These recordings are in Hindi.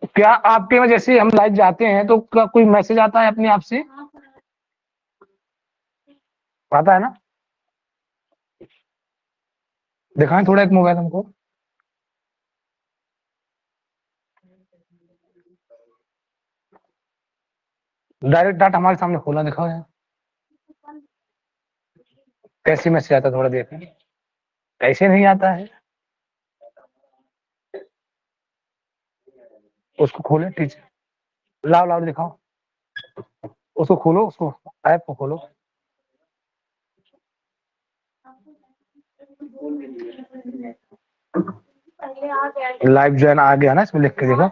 क्या आपके में जैसे हम लाइव जाते हैं तो क्या कोई मैसेज आता है अपने आप से? आता है ना? दिखाएं थोड़ा एक मोबाइल हमको। डायरेक्ट डाटा हमारे सामने खोला, दिखाओ यार कैसे मैसेज आता है, थोड़ा देखें। ऐसे नहीं आता है। उसको खोले टीचर, लाओ लाओ दिखाओ। उसको खोलो, उसको ऐप को खोलो। लाइव ज्वाइन आ गया ना, इसमें लिख के देखो।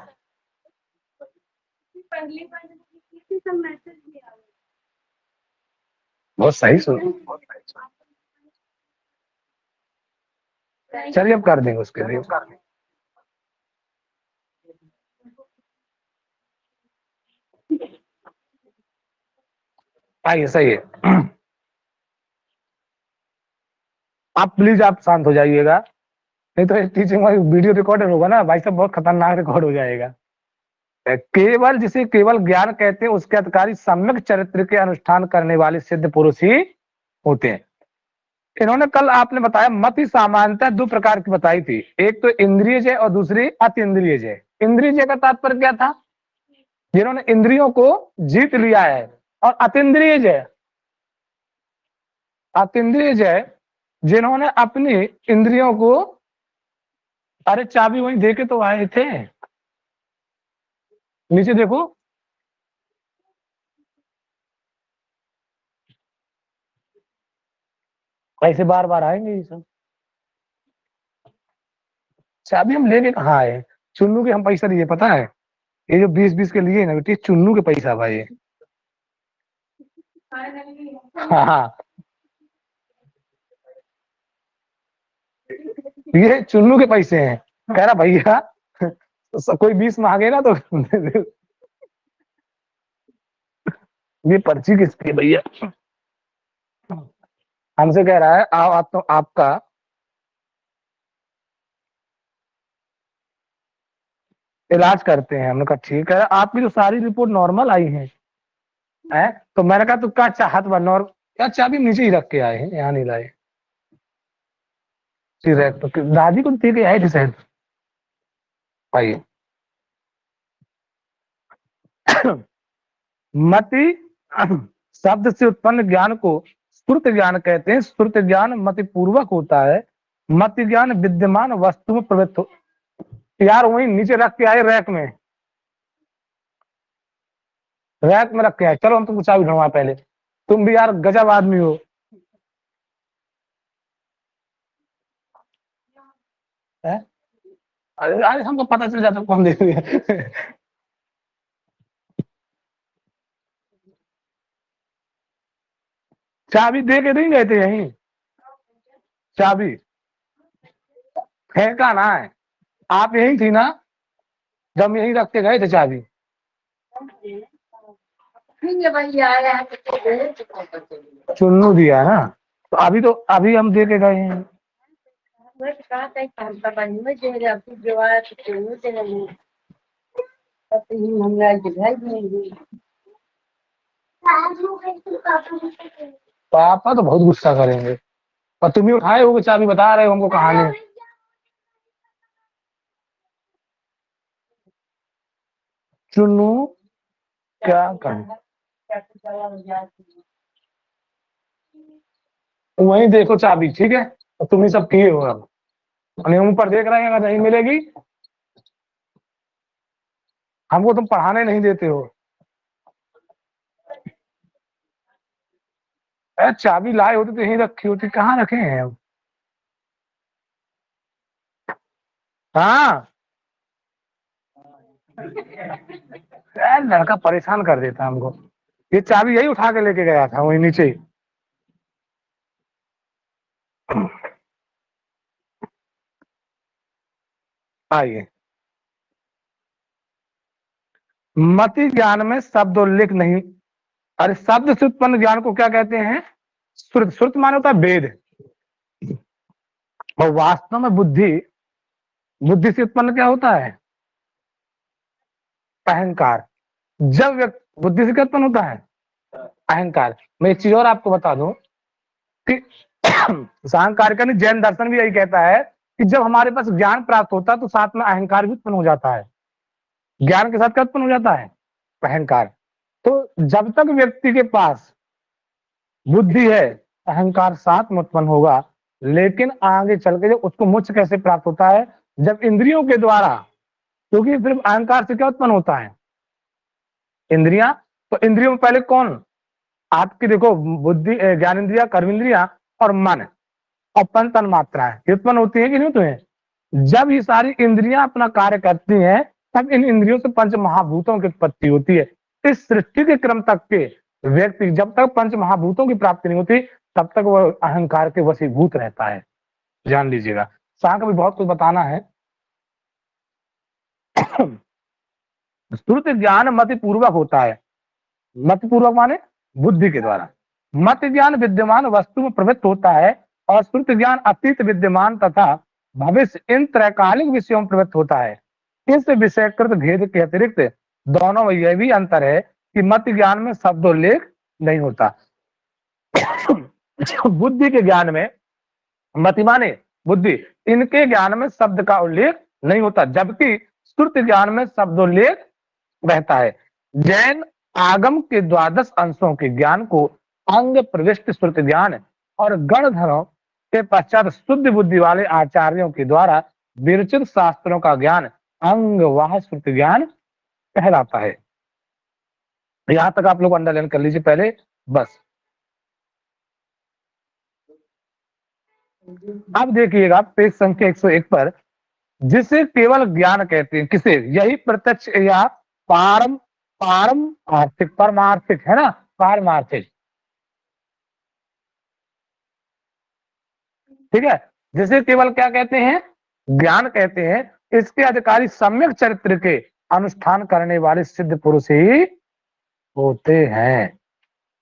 बहुत सही सोच। चलिए अब कर देंगे उसके लिए। आइए, सही है। आप प्लीज आप शांत हो जाइएगा, नहीं तो टीचिंग वीडियो रिकॉर्डर होगा ना भाई साहब, बहुत खतरनाक रिकॉर्ड हो जाएगा। केवल जिसे केवल ज्ञान कहते हैं उसके अधिकारी सम्यक चरित्र के अनुष्ठान करने वाले सिद्ध पुरुष ही होते हैं। इन्होंने कल आपने बताया मत ही सामान्यतः दो प्रकार की बताई थी, एक तो इंद्रिय जय और दूसरी अतीन्द्रिय जय। इंद्रिय जय का तात्पर्य क्या था? जिन्होंने इंद्रियों को जीत लिया है। और अतीन्द्रिय जय, अतीन्द्रिय जय जिन्होंने अपनी इंद्रियों को, अरे चाबी वहीं दे के तो आए थे, नीचे देखो। ऐसे बार बार आएंगे ये सब। चाबी हम लेके कहाँ आए? चुन्नू के हम पैसा दिए, पता है? ये जो 20-20 के लिए ना बेटी, चुन्नू के पैसा भाई। हाँ, ये चुन्नू के पैसे हैं। कह रहा भैया कोई 20 मांगे ना तो ये पर्ची किसकी है भैया? हमसे कह रहा है आओ आप तो आपका इलाज करते हैं। हमने कहा ठीक है, आपकी जो सारी रिपोर्ट नॉर्मल आई है? तो मैंने कहा तू क्या चाहत बा नॉर्मल? क्या चाबी नीचे ही रख के आए हैं, यहाँ नहीं लाए। तो दादी को दे के आए थे शायद भाई। मति शब्द से उत्पन्न ज्ञान को श्रुत ज्ञान कहते हैं। श्रुत ज्ञान मति पूर्वक होता है। मति ज्ञान विद्यमान वस्तु में प्रवृत्त हो। यार वहीं नीचे रख के आए, रैक में, रैक में रख के आए। चलो हम तुमको चाबी ढूंढवा पहले। तुम भी यार गजब आदमी हो। है? अरे अरे हमको पता चल जाता कौन दे दिया। चाबी दे के नहीं गए थे यहीं? चाबी फेंका ना है? आप यही थी ना जब हम यहीं रख के गए थे चाबी? चुन्नू दिया है ना? तो अभी हम दे के गए हैं। पापा तो बहुत गुस्सा करेंगे। और तुम ही उठाए हो चाबी, बता रहे हो हमको कहानी। चुन्नू क्या करें? वहीं देखो चाबी, ठीक है? और तुम ही सब किए हो अब। और ऊपर देख रहे हैं, अगर नहीं मिलेगी हमको तुम पढ़ाने नहीं देते हो। अरे चाबी लाए होते तो यहीं रखी होती, कहाँ रखे हैं अब? हाँ, यार लड़का परेशान कर देता हमको। ये चाबी यही उठा के लेके गया था वहीं नीचे ही। आइए, मति ज्ञान में शब्द उल्लेख नहीं। अरे शब्द से उत्पन्न ज्ञान को क्या कहते हैं? श्रुत। श्रुत माने होता है वेद। और वास्तव में बुद्धि, बुद्धि से उत्पन्न क्या होता है? अहंकार। जब व्यक्ति बुद्धि से क्या उत्पन्न होता है? अहंकार। मैं एक चीज और आपको बता दूं कि अहंकार का नहीं, जैन दर्शन भी यही कहता है कि जब हमारे पास ज्ञान प्राप्त होता है तो साथ में अहंकार भी उत्पन्न हो जाता है। ज्ञान के साथ क्या उत्पन्न हो जाता है? अहंकार। तो जब तक व्यक्ति के पास बुद्धि है, अहंकार साथ में उत्पन्न होगा। लेकिन आगे चल के जब उसको मोक्ष कैसे प्राप्त होता है? जब इंद्रियों के द्वारा, क्योंकि सिर्फ अहंकार से क्या उत्पन्न होता है? इंद्रियां। तो इंद्रियों में पहले कौन? आपकी देखो, बुद्धि, ज्ञान इंद्रिया, कर्म इंद्रिया और मन और पंच तन मात्राएं ये उत्पन्न होती है कि नहीं होती है? जब ये सारी इंद्रियां अपना कार्य करती हैं तब इन इंद्रियों से पंच महाभूतों की उत्पत्ति होती है। इस सृष्टि के क्रम तक के व्यक्ति जब तक पंच महाभूतों की प्राप्ति नहीं होती तब तक वह अहंकार के वशीभूत रहता है। जान लीजिएगा, शाह का भी बहुत कुछ बताना है। श्रुति ज्ञान मति पूर्वक होता है। मति पूर्वक माने बुद्धि के द्वारा। मत ज्ञान विद्यमान वस्तु में प्रवृत्त होता है और श्रुति ज्ञान अतीत विद्यमान तथा भविष्य इन त्रैकालिक विषयों में प्रवृत्त होता है। इस विषयकृत भेद के अतिरिक्त दोनों में यह भी अंतर है कि मत ज्ञान में शब्दोल्लेख नहीं होता। बुद्धि के ज्ञान में, मति माने बुद्धि, इनके ज्ञान में शब्द का उल्लेख नहीं होता, जबकि श्रुति ज्ञान में शब्दोल्लेख रहता है। जैन आगम के 12 अंशों के ज्ञान को अंग प्रविष्ट श्रुति ज्ञान और गणधरों के पश्चात शुद्ध बुद्धि वाले आचार्यों के द्वारा विरचित शास्त्रों का ज्ञान अंगवाह श्रुति ज्ञान कहलाता है। यहां तक आप लोग अंडरलाइन कर लीजिए पहले बस। अब देखिएगा पेज संख्या 101 पर, जिसे केवल ज्ञान कहते हैं, किसे? यही प्रत्यक्ष या पारमार्थिक, परमार्थिक है ना, पारमार्थिक, ठीक है। जिसे केवल क्या कहते हैं? ज्ञान कहते हैं। इसके अधिकारी सम्यक चरित्र के अनुष्ठान करने वाले सिद्ध पुरुष ही होते हैं।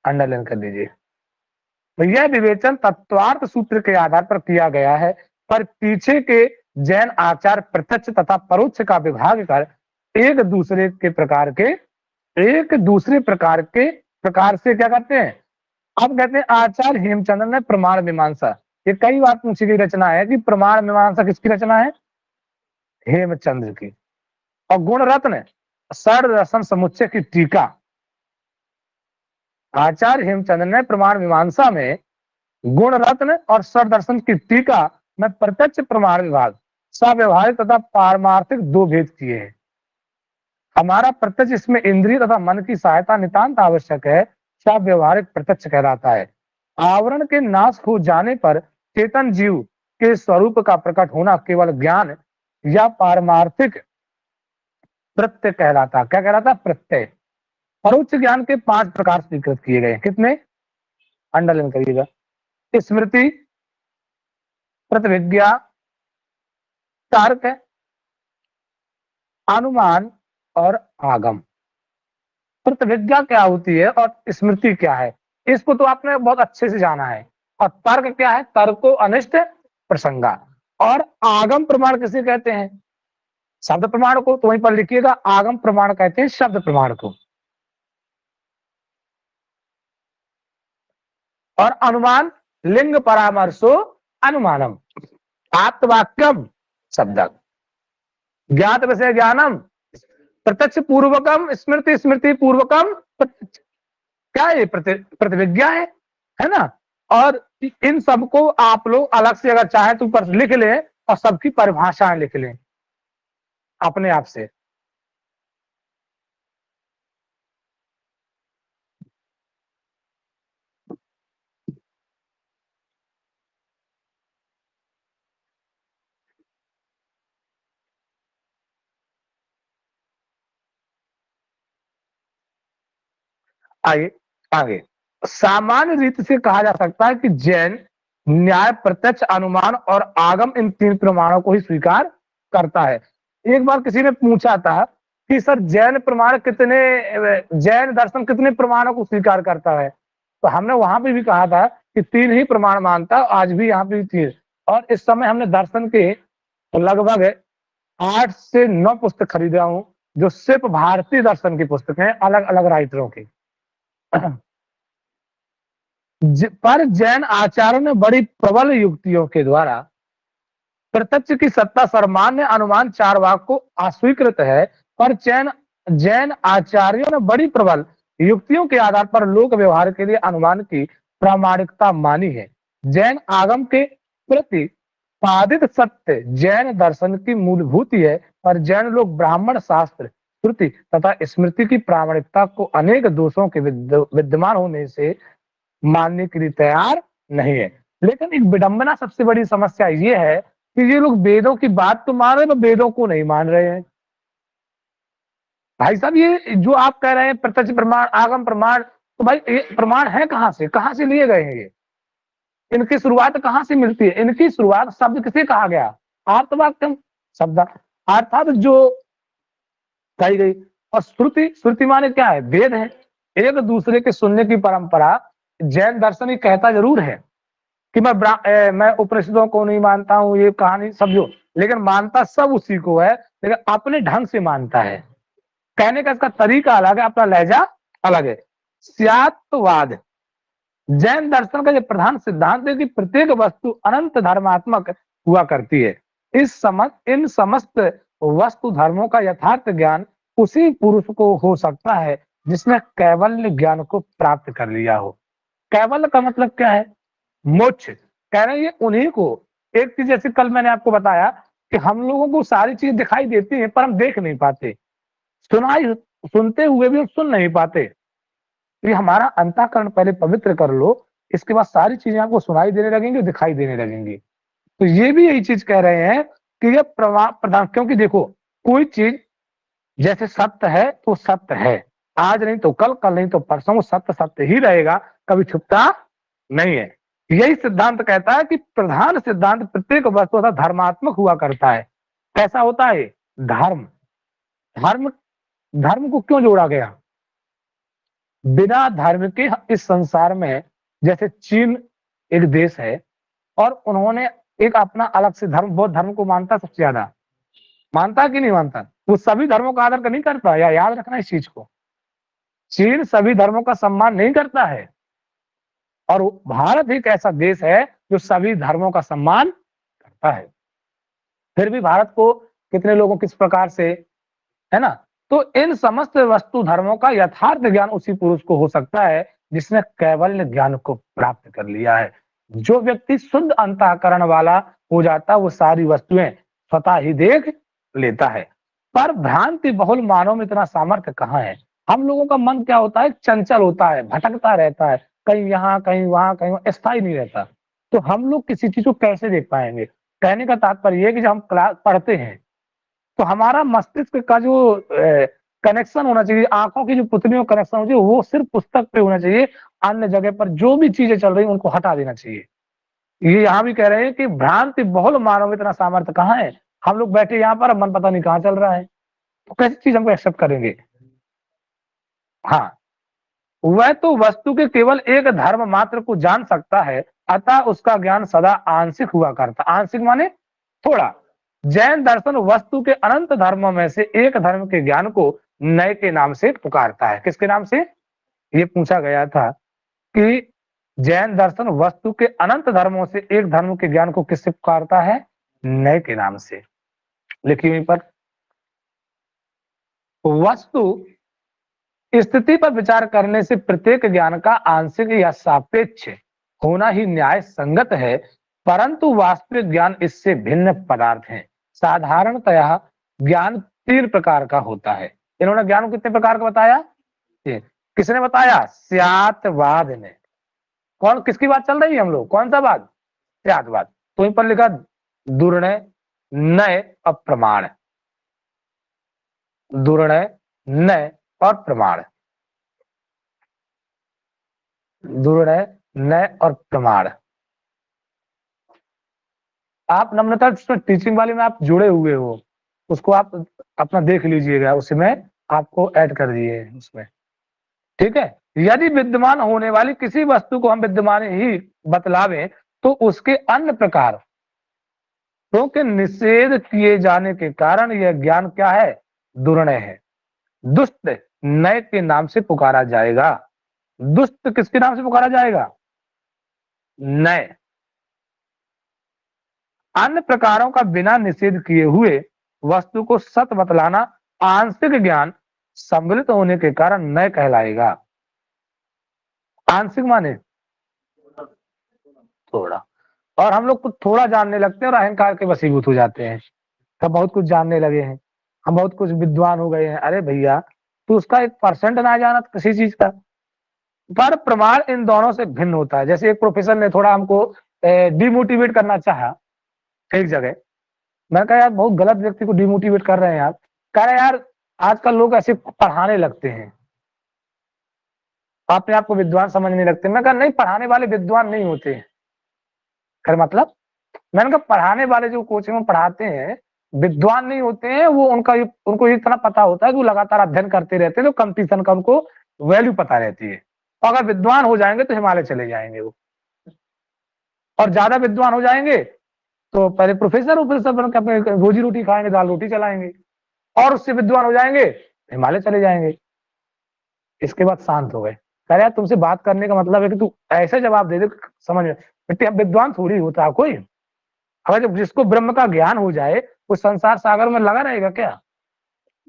अंडरलाइन कर लीजिए। तो यह विवेचन तत्वार्थ सूत्र के आधार पर किया गया है, पर पीछे के जैन आचार प्रत्यक्ष तथा परोक्ष का विभाग कर एक दूसरे प्रकार से क्या करते हैं? अब कहते हैं आचार्य हेमचंद्र ने प्रमाण मीमांसा, ये कई बार पूछी गई रचना है कि प्रमाण मीमांसा किसकी रचना है? हेमचंद्र की। और गुण रत्न षड दर्शन समुच्चय की टीका, आचार्य हेमचंद्र ने प्रमाण मीमांसा में गुण रत्न और षड दर्शन की टीका में प्रत्यक्ष प्रमाण विभाग, सव्यवहारिक तथा पारमार्थिक 2 भेद किए हैं। हमारा प्रत्यक्ष इसमें इंद्रिय तथा मन की सहायता नितांत आवश्यक है, सव्यवहारिक प्रत्यक्ष कहलाता है। आवरण के नाश हो जाने पर चेतन जीव के स्वरूप का प्रकट होना केवल ज्ञान या पारमार्थिक प्रत्यय कहलाता। क्या कहलाता? प्रत्यय। परोक्ष ज्ञान के 5 प्रकार स्वीकृत किए गए। कितने? अंडरलाइन करिएगा। स्मृति, प्रतिविज्ञा, तर्क, अनुमान और आगम। प्रतिविज्ञा क्या होती है और स्मृति क्या है, इसको तो आपने बहुत अच्छे से जाना है। और तर्क क्या है? तर्को अनिष्ट प्रसंगा। और आगम प्रमाण किसे कहते हैं? शब्द प्रमाण को। तो वहीं पर लिखिएगा, आगम प्रमाण कहते हैं शब्द प्रमाण को। और अनुमान लिंग परामर्शो अनुमानम, आत्मवाक्यम शब्दक, ज्ञात विषय ज्ञानम प्रत्यक्ष पूर्वकम, स्मृति स्मृति पूर्वकम प्रत्यक्ष। क्या ये प्रतिविज्ञा है ना। और इन सबको आप लोग अलग से अगर चाहे तो ऊपर लिख लें और सबकी परिभाषाएं लिख लें अपने आप से। आगे आगे सामान्य रीति से कहा जा सकता है कि जैन न्याय प्रत्यक्ष, अनुमान और आगम इन 3 प्रमाणों को ही स्वीकार करता है। एक बार किसी ने पूछा था कि सर जैन प्रमाण कितने, जैन दर्शन कितने प्रमाणों को स्वीकार करता है? तो हमने वहां पे भी कहा था कि 3 ही प्रमाण मानता, आज भी यहाँ पे 3। और इस समय हमने दर्शन के लगभग 8 से 9 पुस्तक खरीदा हूँ जो सिर्फ भारतीय दर्शन की पुस्तकें हैं, अलग अलग राइटरों की। पर जैन आचार्यों ने बड़ी प्रबल युक्तियों के द्वारा प्रत्यक्ष की सत्ता सर्वमान्य अनुमान चारवाक को अस्वीकृत है, पर जैन जैन आचार्यों ने बड़ी प्रबल युक्तियों के आधार पर लोक व्यवहार के लिए अनुमान की प्रामाणिकता मानी है। जैन आगम के प्रतिपादित सत्य जैन दर्शन की मूलभूति है, पर जैन लोग ब्राह्मण शास्त्र, श्रुति तथा स्मृति की प्रामाणिकता को अनेक दोषों के विद्यमान होने से मानने के लिए तैयार नहीं है। लेकिन एक विडंबना, सबसे बड़ी समस्या ये है कि ये लोग वेदों की बात तो मान रहे हैं, वेदों को नहीं मान रहे हैं। भाई साहब, ये जो आप कह रहे हैं प्रत्यक्ष प्रमाण, आगम प्रमाण, तो भाई ये प्रमाण है कहां से लिए गए हैं? ये इनकी शुरुआत कहां से मिलती है? इनकी शुरुआत शब्द किसे कहा गया? आर्तवाक्यम शब्द, अर्थात जो कही गई। और श्रुति, श्रुति माने क्या है? वेद है। एक दूसरे के सुनने की परंपरा जैन दर्शन ही कहता जरूर है कि मैं उपनिषदों को नहीं मानता हूँ, ये कहानी सब जो, लेकिन मानता सब उसी को है, लेकिन अपने ढंग से मानता है। कहने का इसका तरीका अलग है, अपना लहजा अलग है। स्यात्वाद जैन दर्शन का जो प्रधान सिद्धांत है कि प्रत्येक वस्तु अनंत धर्मात्मक हुआ करती है। इन समस्त वस्तु धर्मों का यथार्थ ज्ञान उसी पुरुष को हो सकता है जिसने कैवल्य ज्ञान को प्राप्त कर लिया हो। कैवल्य का मतलब क्या है? मोक्ष। कह रहे हैं ये उन्हीं को, एक चीज जैसे कल मैंने आपको बताया कि हम लोगों को सारी चीज दिखाई देती है पर हम देख नहीं पाते, सुनते हुए भी हम सुन नहीं पाते। ये हमारा अंतःकरण पहले पवित्र कर लो, इसके बाद सारी चीजें आपको सुनाई देने लगेंगी, दिखाई देने लगेंगी। तो ये भी यही चीज कह रहे हैं कि ये प्रधान, क्योंकि देखो कोई चीज जैसे सत्य है तो सत्य है, आज नहीं तो कल, कल नहीं तो परसों, सत्य सत्य ही रहेगा, कभी छुपता नहीं है। यही सिद्धांत कहता है कि प्रधान सिद्धांत प्रत्येक वस्तु धर्मात्मक हुआ करता है। कैसा होता है? धर्म। धर्म, धर्म को क्यों जोड़ा गया? बिना धर्म के इस संसार में, जैसे चीन एक देश है और उन्होंने एक अपना अलग से धर्म, बौद्ध धर्म को मानता, सबसे ज्यादा मानता कि नहीं मानता? वो सभी धर्मों का आदर नहीं करता, या याद रखना इस चीज को। चीन सभी धर्मों का सम्मान नहीं करता है, और भारत एक ऐसा देश है जो सभी धर्मों का सम्मान करता है। फिर भी भारत को कितने लोगों किस प्रकार से, है ना? तो इन समस्त वस्तु धर्मों का यथार्थ ज्ञान उसी पुरुष को हो सकता है जिसने कैवल्य ज्ञान को प्राप्त कर लिया है। जो व्यक्ति शुद्ध अंतःकरण वाला हो जाता है, वो सारी वस्तुएं स्वतः ही देख लेता है। पर भ्रांति बहुल मानव में इतना सामर्थ्य कहाँ है? हम लोगों का मन क्या होता है? चंचल होता है, भटकता रहता है, कहीं यहाँ कहीं वहां कहीं वहां, स्थायी नहीं रहता। तो हम लोग किसी चीज को कैसे देख पाएंगे? कहने का तात्पर्य है कि जब हम क्लास पढ़ते हैं तो हमारा मस्तिष्क का जो कनेक्शन होना चाहिए, आंखों की जो पुतलियों कनेक्शन होना चाहिए, वो सिर्फ पुस्तक पे होना चाहिए। अन्य जगह पर जो भी चीजें चल रही हैं उनको हटा देना चाहिए। ये यहाँ भी कह रहे हैं कि भ्रांति बहुल मानव में इतना सामर्थ्य कहाँ है? हम लोग बैठे यहाँ पर, मन पता नहीं कहाँ चल रहा है, तो कैसी चीज हमको एक्सेप्ट करेंगे? हाँ, वह तो वस्तु के केवल एक धर्म मात्र को जान सकता है, अतः उसका ज्ञान सदा आंशिक हुआ करता। आंशिक माने थोड़ा। जैन दर्शन वस्तु के अनंत धर्मों में से एक धर्म के ज्ञान को नए के नाम से पुकारता है। किसके नाम से? ये पूछा गया था कि जैन दर्शन वस्तु के अनंत धर्मों से एक धर्म के ज्ञान को किससे पुकारता है? नए के नाम से। लिखिए वहीं पर, वस्तु स्थिति पर विचार करने से प्रत्येक ज्ञान का आंशिक या सापेक्ष होना ही न्याय संगत है, परंतु वास्तविक ज्ञान इससे भिन्न पदार्थ है। साधारणतया ज्ञान 3 प्रकार का होता है। इन्होंने ज्ञान को कितने प्रकार का बताया? किसने बताया? स्यातवाद ने। कौन, किसकी बात चल रही है हम लोग? कौन सा बात? स्यातवाद। तो इन पर लिखा दुर्णय, नय और प्रमाण। दुर्णय, नय और प्रमाण। दुर्णय, नय और प्रमाण। आप नम्रता टीचिंग वाले में आप जुड़े हुए हो, उसको आप अपना देख लीजिएगा, उसमें आपको ऐड कर दिए उसमें, ठीक है? यदि विद्यमान होने वाली किसी वस्तु को हम विद्यमान ही बतलावें तो उसके अन्य प्रकार क्योंकि निषेध किए जाने के कारण यह ज्ञान क्या है? दुर्णय है। दुष्ट नय के नाम से पुकारा जाएगा। दुष्ट किसके नाम से पुकारा जाएगा? नय। अन्य प्रकारों का बिना निषेध किए हुए वस्तु को सत बतलाना आंशिक ज्ञान सम्मिलित होने के कारण नय कहलाएगा। आंशिक माने थोड़ा, और हम लोग कुछ थोड़ा जानने लगते हैं और अहंकार के वशीभूत हो जाते हैं। हम बहुत कुछ जानने लगे हैं, हम बहुत कुछ विद्वान हो गए हैं। अरे भैया, तू उसका 1% ना जाना किसी चीज का। पर प्रमाण इन दोनों से भिन्न होता है। जैसे एक प्रोफेसर ने थोड़ा हमको डिमोटिवेट करना चाहा एक जगह, मैं कहा यार बहुत गलत व्यक्ति को डिमोटिवेट कर रहे हैं आप। कह रहे यार आजकल लोग ऐसे पढ़ाने लगते हैं, अपने आप को विद्वान समझने लगते हैं। मैं कहा नहीं, पढ़ाने वाले विद्वान नहीं होते हैं। खैर मतलब मैंने कहा पढ़ाने वाले जो कोचिंग में पढ़ाते हैं विद्वान नहीं होते हैं। वो उनको इतना पता होता है कि वो लगातार अध्ययन करते रहते हैं, तो कंपटीशन का उनको वैल्यू पता रहती है। और अगर विद्वान हो जाएंगे तो हिमालय चले जाएंगे वो, और ज्यादा विद्वान हो जाएंगे तो पहले प्रोफेसर प्रोफेसर बन के अपने रोजी रोटी खाएंगे, दाल रोटी चलाएंगे। और उससे विद्वान हो जाएंगे, हिमालय चले जाएंगे। इसके बाद शांत हो गए। कह यार तुमसे बात करने का मतलब है कि तू ऐसे जवाब दे दे समझ में। बेटे अब विद्वान थोड़ी होता कोई। अगर जब जिसको ब्रह्म का ज्ञान हो जाए वो संसार सागर में लगा रहेगा क्या?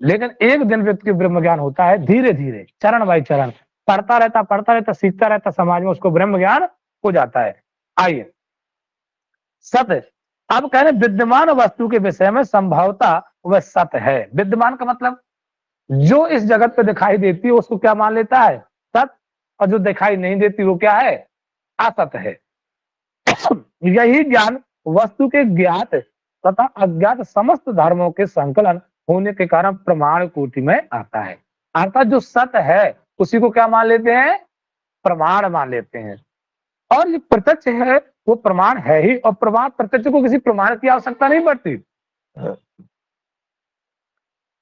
लेकिन एक दिन व्यक्ति को ब्रह्म ज्ञान होता है, धीरे धीरे चरण बाई चरण पढ़ता रहता सीखता रहता, समाज में उसको ब्रह्म ज्ञान हो जाता है। आइए सत्य। अब कह रहे विद्यमान वस्तु के विषय में संभवता वह सत्य है। विद्यमान का मतलब जो इस जगत पे दिखाई देती है उसको क्या मान लेता है? सत्य। और जो दिखाई नहीं देती वो क्या है? असत्य है। यही ज्ञान वस्तु के ज्ञात तथा अज्ञात समस्त धर्मों के संकलन होने के कारण प्रमाण कोटि में आता है। अर्थात जो सत्य है उसी को क्या मान लेते हैं? प्रमाण मान लेते हैं। और जो प्रत्यक्ष है वो प्रमाण है ही, और प्रमाण प्रत्यक्ष को किसी प्रमाण की आवश्यकता नहीं पड़ती।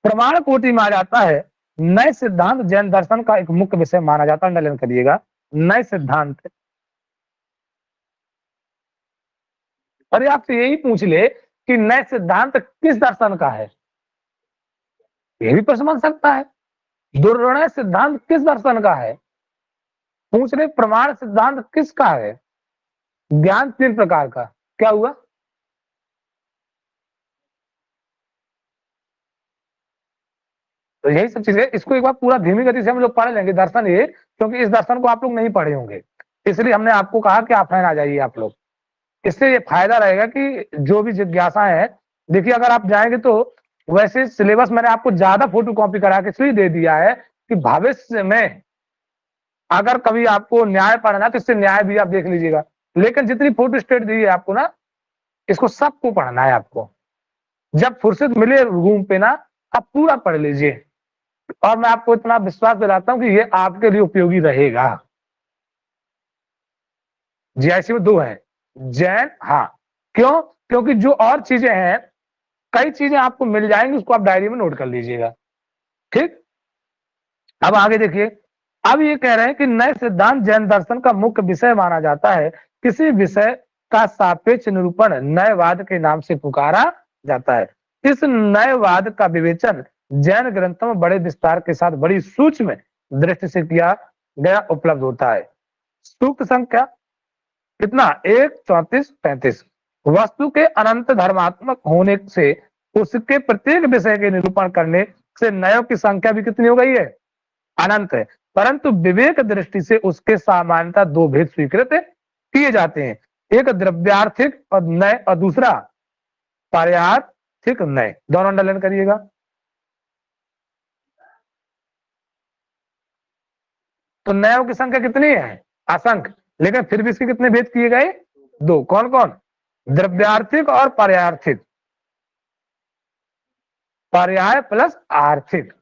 प्रमाण कोटि में आ जाता है नए सिद्धांत। जैन दर्शन का एक मुख्य विषय माना जाता है, अंडरलाइन करिएगा, नए सिद्धांत। अरे आपसे यही पूछ ले कि नए सिद्धांत किस दर्शन का है, ये भी प्रश्न बन सकता है। दुर्णय सिद्धांत किस दर्शन का है? पूछ रहे प्रमाण सिद्धांत किसका है? ज्ञान 3 प्रकार का। क्या हुआ? तो यही सब चीजें, इसको एक बार पूरा धीमी गति से हम लोग पढ़ लेंगे दर्शन ये, क्योंकि इस दर्शन को आप लोग नहीं पढ़े होंगे। इसलिए हमने आपको कहा कि ऑफलाइन आ जाइए आप लोग। इससे ये फायदा रहेगा कि जो भी जिज्ञासा है, देखिए अगर आप जाएंगे तो वैसे सिलेबस मैंने आपको ज्यादा फोटो कॉपी करा के इसलिए दे दिया है कि भविष्य में अगर कभी आपको न्याय पढ़ना तो इससे न्याय भी आप देख लीजिएगा। लेकिन जितनी फोटो स्टेट दी है आपको ना, इसको सबको पढ़ना है आपको। जब फुर्सत मिले रूम पे ना, आप पूरा पढ़ लीजिए। और मैं आपको इतना विश्वास दिलाता हूं कि ये आपके लिए उपयोगी रहेगा। जीआईसी में 2 है, जैन। हाँ, क्यों? क्योंकि जो और चीजें हैं, कई चीजें आपको मिल जाएंगी, उसको आप डायरी में नोट कर लीजिएगा। ठीक, अब आगे देखिए। अब ये कह रहे हैं कि नए सिद्धांत जैन दर्शन का मुख्य विषय माना जाता है। किसी विषय का सापेक्ष निरूपण नयवाद के नाम से पुकारा जाता है। इस नयवाद का विवेचन जैन ग्रंथों में बड़े विस्तार के साथ बड़ी सूक्ष्म दृष्टि से किया गया उपलब्ध होता है। सूक्त संख्या कितना? 1, 34, 35। वस्तु के अनंत धर्मात्मक होने से उसके प्रत्येक विषय के निरूपण करने से नयों की संख्या भी कितनी हो गई है? अनंत है। परंतु विवेक दृष्टि से उसके सामान्यता 2 भेद स्वीकृत किए जाते हैं। एक द्रव्यार्थिक और नय, और दूसरा पारयार्थिक नय। दोनों अंडरलाइन करिएगा। तो नयों की संख्या कितनी है? असंख्य। लेकिन फिर भी इसके कितने भेद किए गए? 2। कौन कौन? द्रव्यार्थिक और पर्यार्थिक। पर्याय प्लस आर्थिक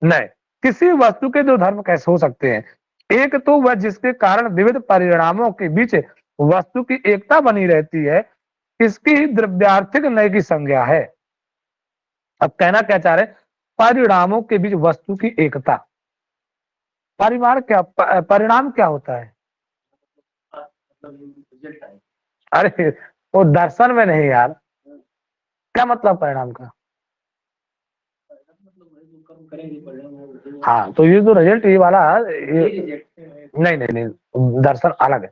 नय। किसी वस्तु के 2 धर्म कैसे हो सकते हैं? एक तो वह जिसके कारण विविध परिणामों के बीच वस्तु की एकता बनी रहती है, इसकी ही द्रव्यार्थिक नय की संज्ञा है। अब कहना क्या चाह रहे? परिणामों के बीच वस्तु की एकता। परिमाण क्या, परिणाम क्या होता है? अरे वो दर्शन में नहीं यार। क्या मतलब परिणाम का? हाँ, तो ये जो रिजल्ट ये वाला ये नहीं नहीं नहीं, दर्शन अलग है।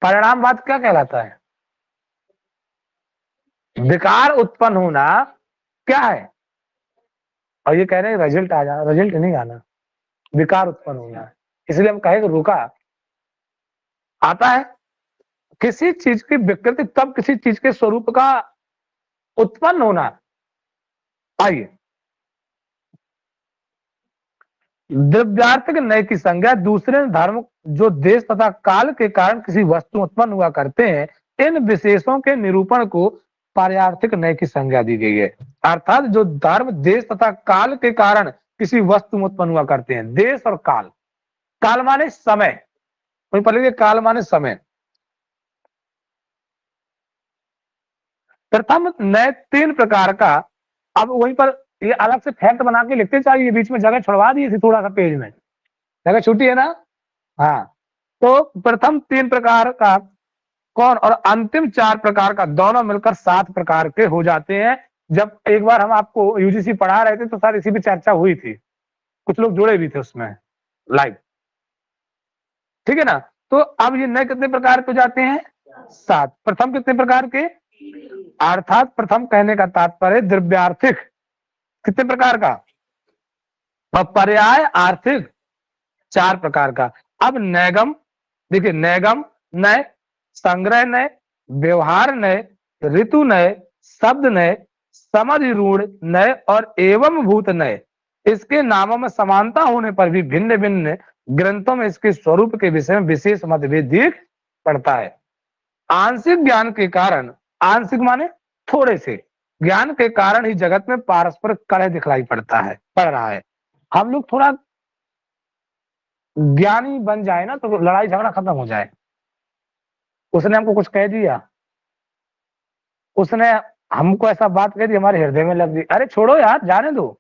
परिणामवाद क्या कहलाता है? विकार उत्पन्न होना क्या है? और ये कह रहे हैं रिजल्ट आ जाना, रिजल्ट नहीं आना, विकार उत्पन्न होना है। इसलिए हम कहेंगे रुका आता है। किसी चीज की विकृति तब किसी चीज के स्वरूप का उत्पन्न होना। आइए, द्रव्यार्थक नय की संज्ञा दूसरे धर्म जो देश तथा काल के कारण किसी वस्तु उत्पन्न हुआ करते हैं, इन विशेषों के निरूपण को पारयार्थिक नय की संज्ञा दी गई है। अर्थात जो धर्म देश तथा काल के कारण किसी वस्तु में उत्पन्न हुआ करते हैं, देश और काल, काल माने समय, वही पढ़ेंगे, काल माने समय। प्रथम नय तीन प्रकार का। अब वहीं पर ये अलग से फैक्ट बना के लिखते चाहिए, बीच में जगह छुड़वा दी थी थोड़ा सा पेज में, जगह छुट्टी है ना। हाँ, तो प्रथम तीन प्रकार का कौन, और अंतिम चार प्रकार का दोनों मिलकर 7 प्रकार के हो जाते हैं। जब एक बार हम आपको यूजीसी पढ़ा रहे थे तो सर इसी पे चर्चा हुई थी, कुछ लोग जुड़े भी थे उसमें लाइव, ठीक है ना। तो अब ये नए कितने प्रकार के हो जाते हैं? 7। प्रथम कितने प्रकार के? अर्थात प्रथम कहने का तात्पर्य द्रव्यार्थिक कितने प्रकार का, और पर्याय आर्थिक 4 प्रकार का। अब नैगम, देखिए नैगम नय, संग्रह नय, व्यवहार नय, ऋतु नय, शब्द नय, समझ रूढ़ नय और एवं भूत नय, इसके नामों में समानता होने पर भी भिन्न भिन्न ग्रंथों में इसके स्वरूप के विषय में विशेष मतभेद दिख पड़ता है। आंशिक ज्ञान के कारण, आंशिक माने थोड़े से ज्ञान के कारण ही जगत में पारस्परिक कलह दिखलाई पड़ता है, पड़ रहा है। हम लोग थोड़ा ज्ञानी बन जाए ना तो लड़ाई झगड़ा खत्म हो जाए। उसने हमको कुछ कह दिया, उसने हमको ऐसा बात कह दी, हमारे हृदय में लग गई, अरे छोड़ो यार, जाने दो।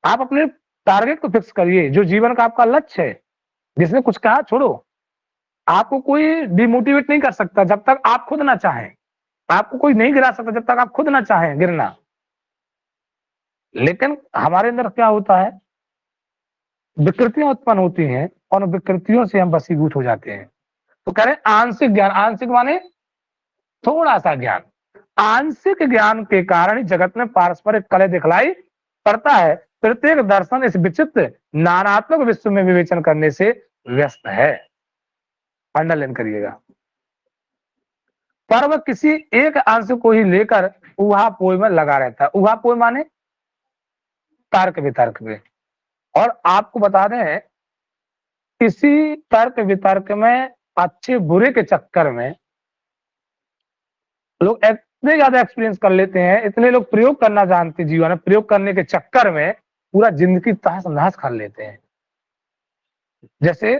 आप अपने टारगेट को फिक्स करिए, जो जीवन का आपका लक्ष्य है। जिसने कुछ कहा छोड़ो, आपको कोई डिमोटिवेट नहीं कर सकता जब तक आप खुद ना चाहें। आपको कोई नहीं गिरा सकता जब तक आप खुद ना चाहें गिरना। लेकिन हमारे अंदर क्या होता है, विकृतियां उत्पन्न होती हैं और विकृतियों से हम वशीभूत हो जाते हैं। तो कह रहे हैं आंशिक ज्ञान, आंशिक माने थोड़ा सा ज्ञान, आंशिक ज्ञान के कारण ही जगत में पारस्परिक कलह दिखलाई पड़ता है। प्रत्येक दर्शन इस विचित्र नानात्मक विश्व में विवेचन करने से व्यस्त है। अंडरलाइन करिएगा। पर वह किसी एक अंश को ही लेकर उहापोह में लगा रहता है। उहापोह माने तर्क वितर्क में। और आपको बता दें, इसी तर्क वितर्क में अच्छे बुरे के चक्कर में लोग इतने ज्यादा एक्सपीरियंस कर लेते हैं, इतने लोग प्रयोग करना जानते हैं जीवन में, प्रयोग करने के चक्कर में पूरा जिंदगी तहस नहस कर लेते हैं। जैसे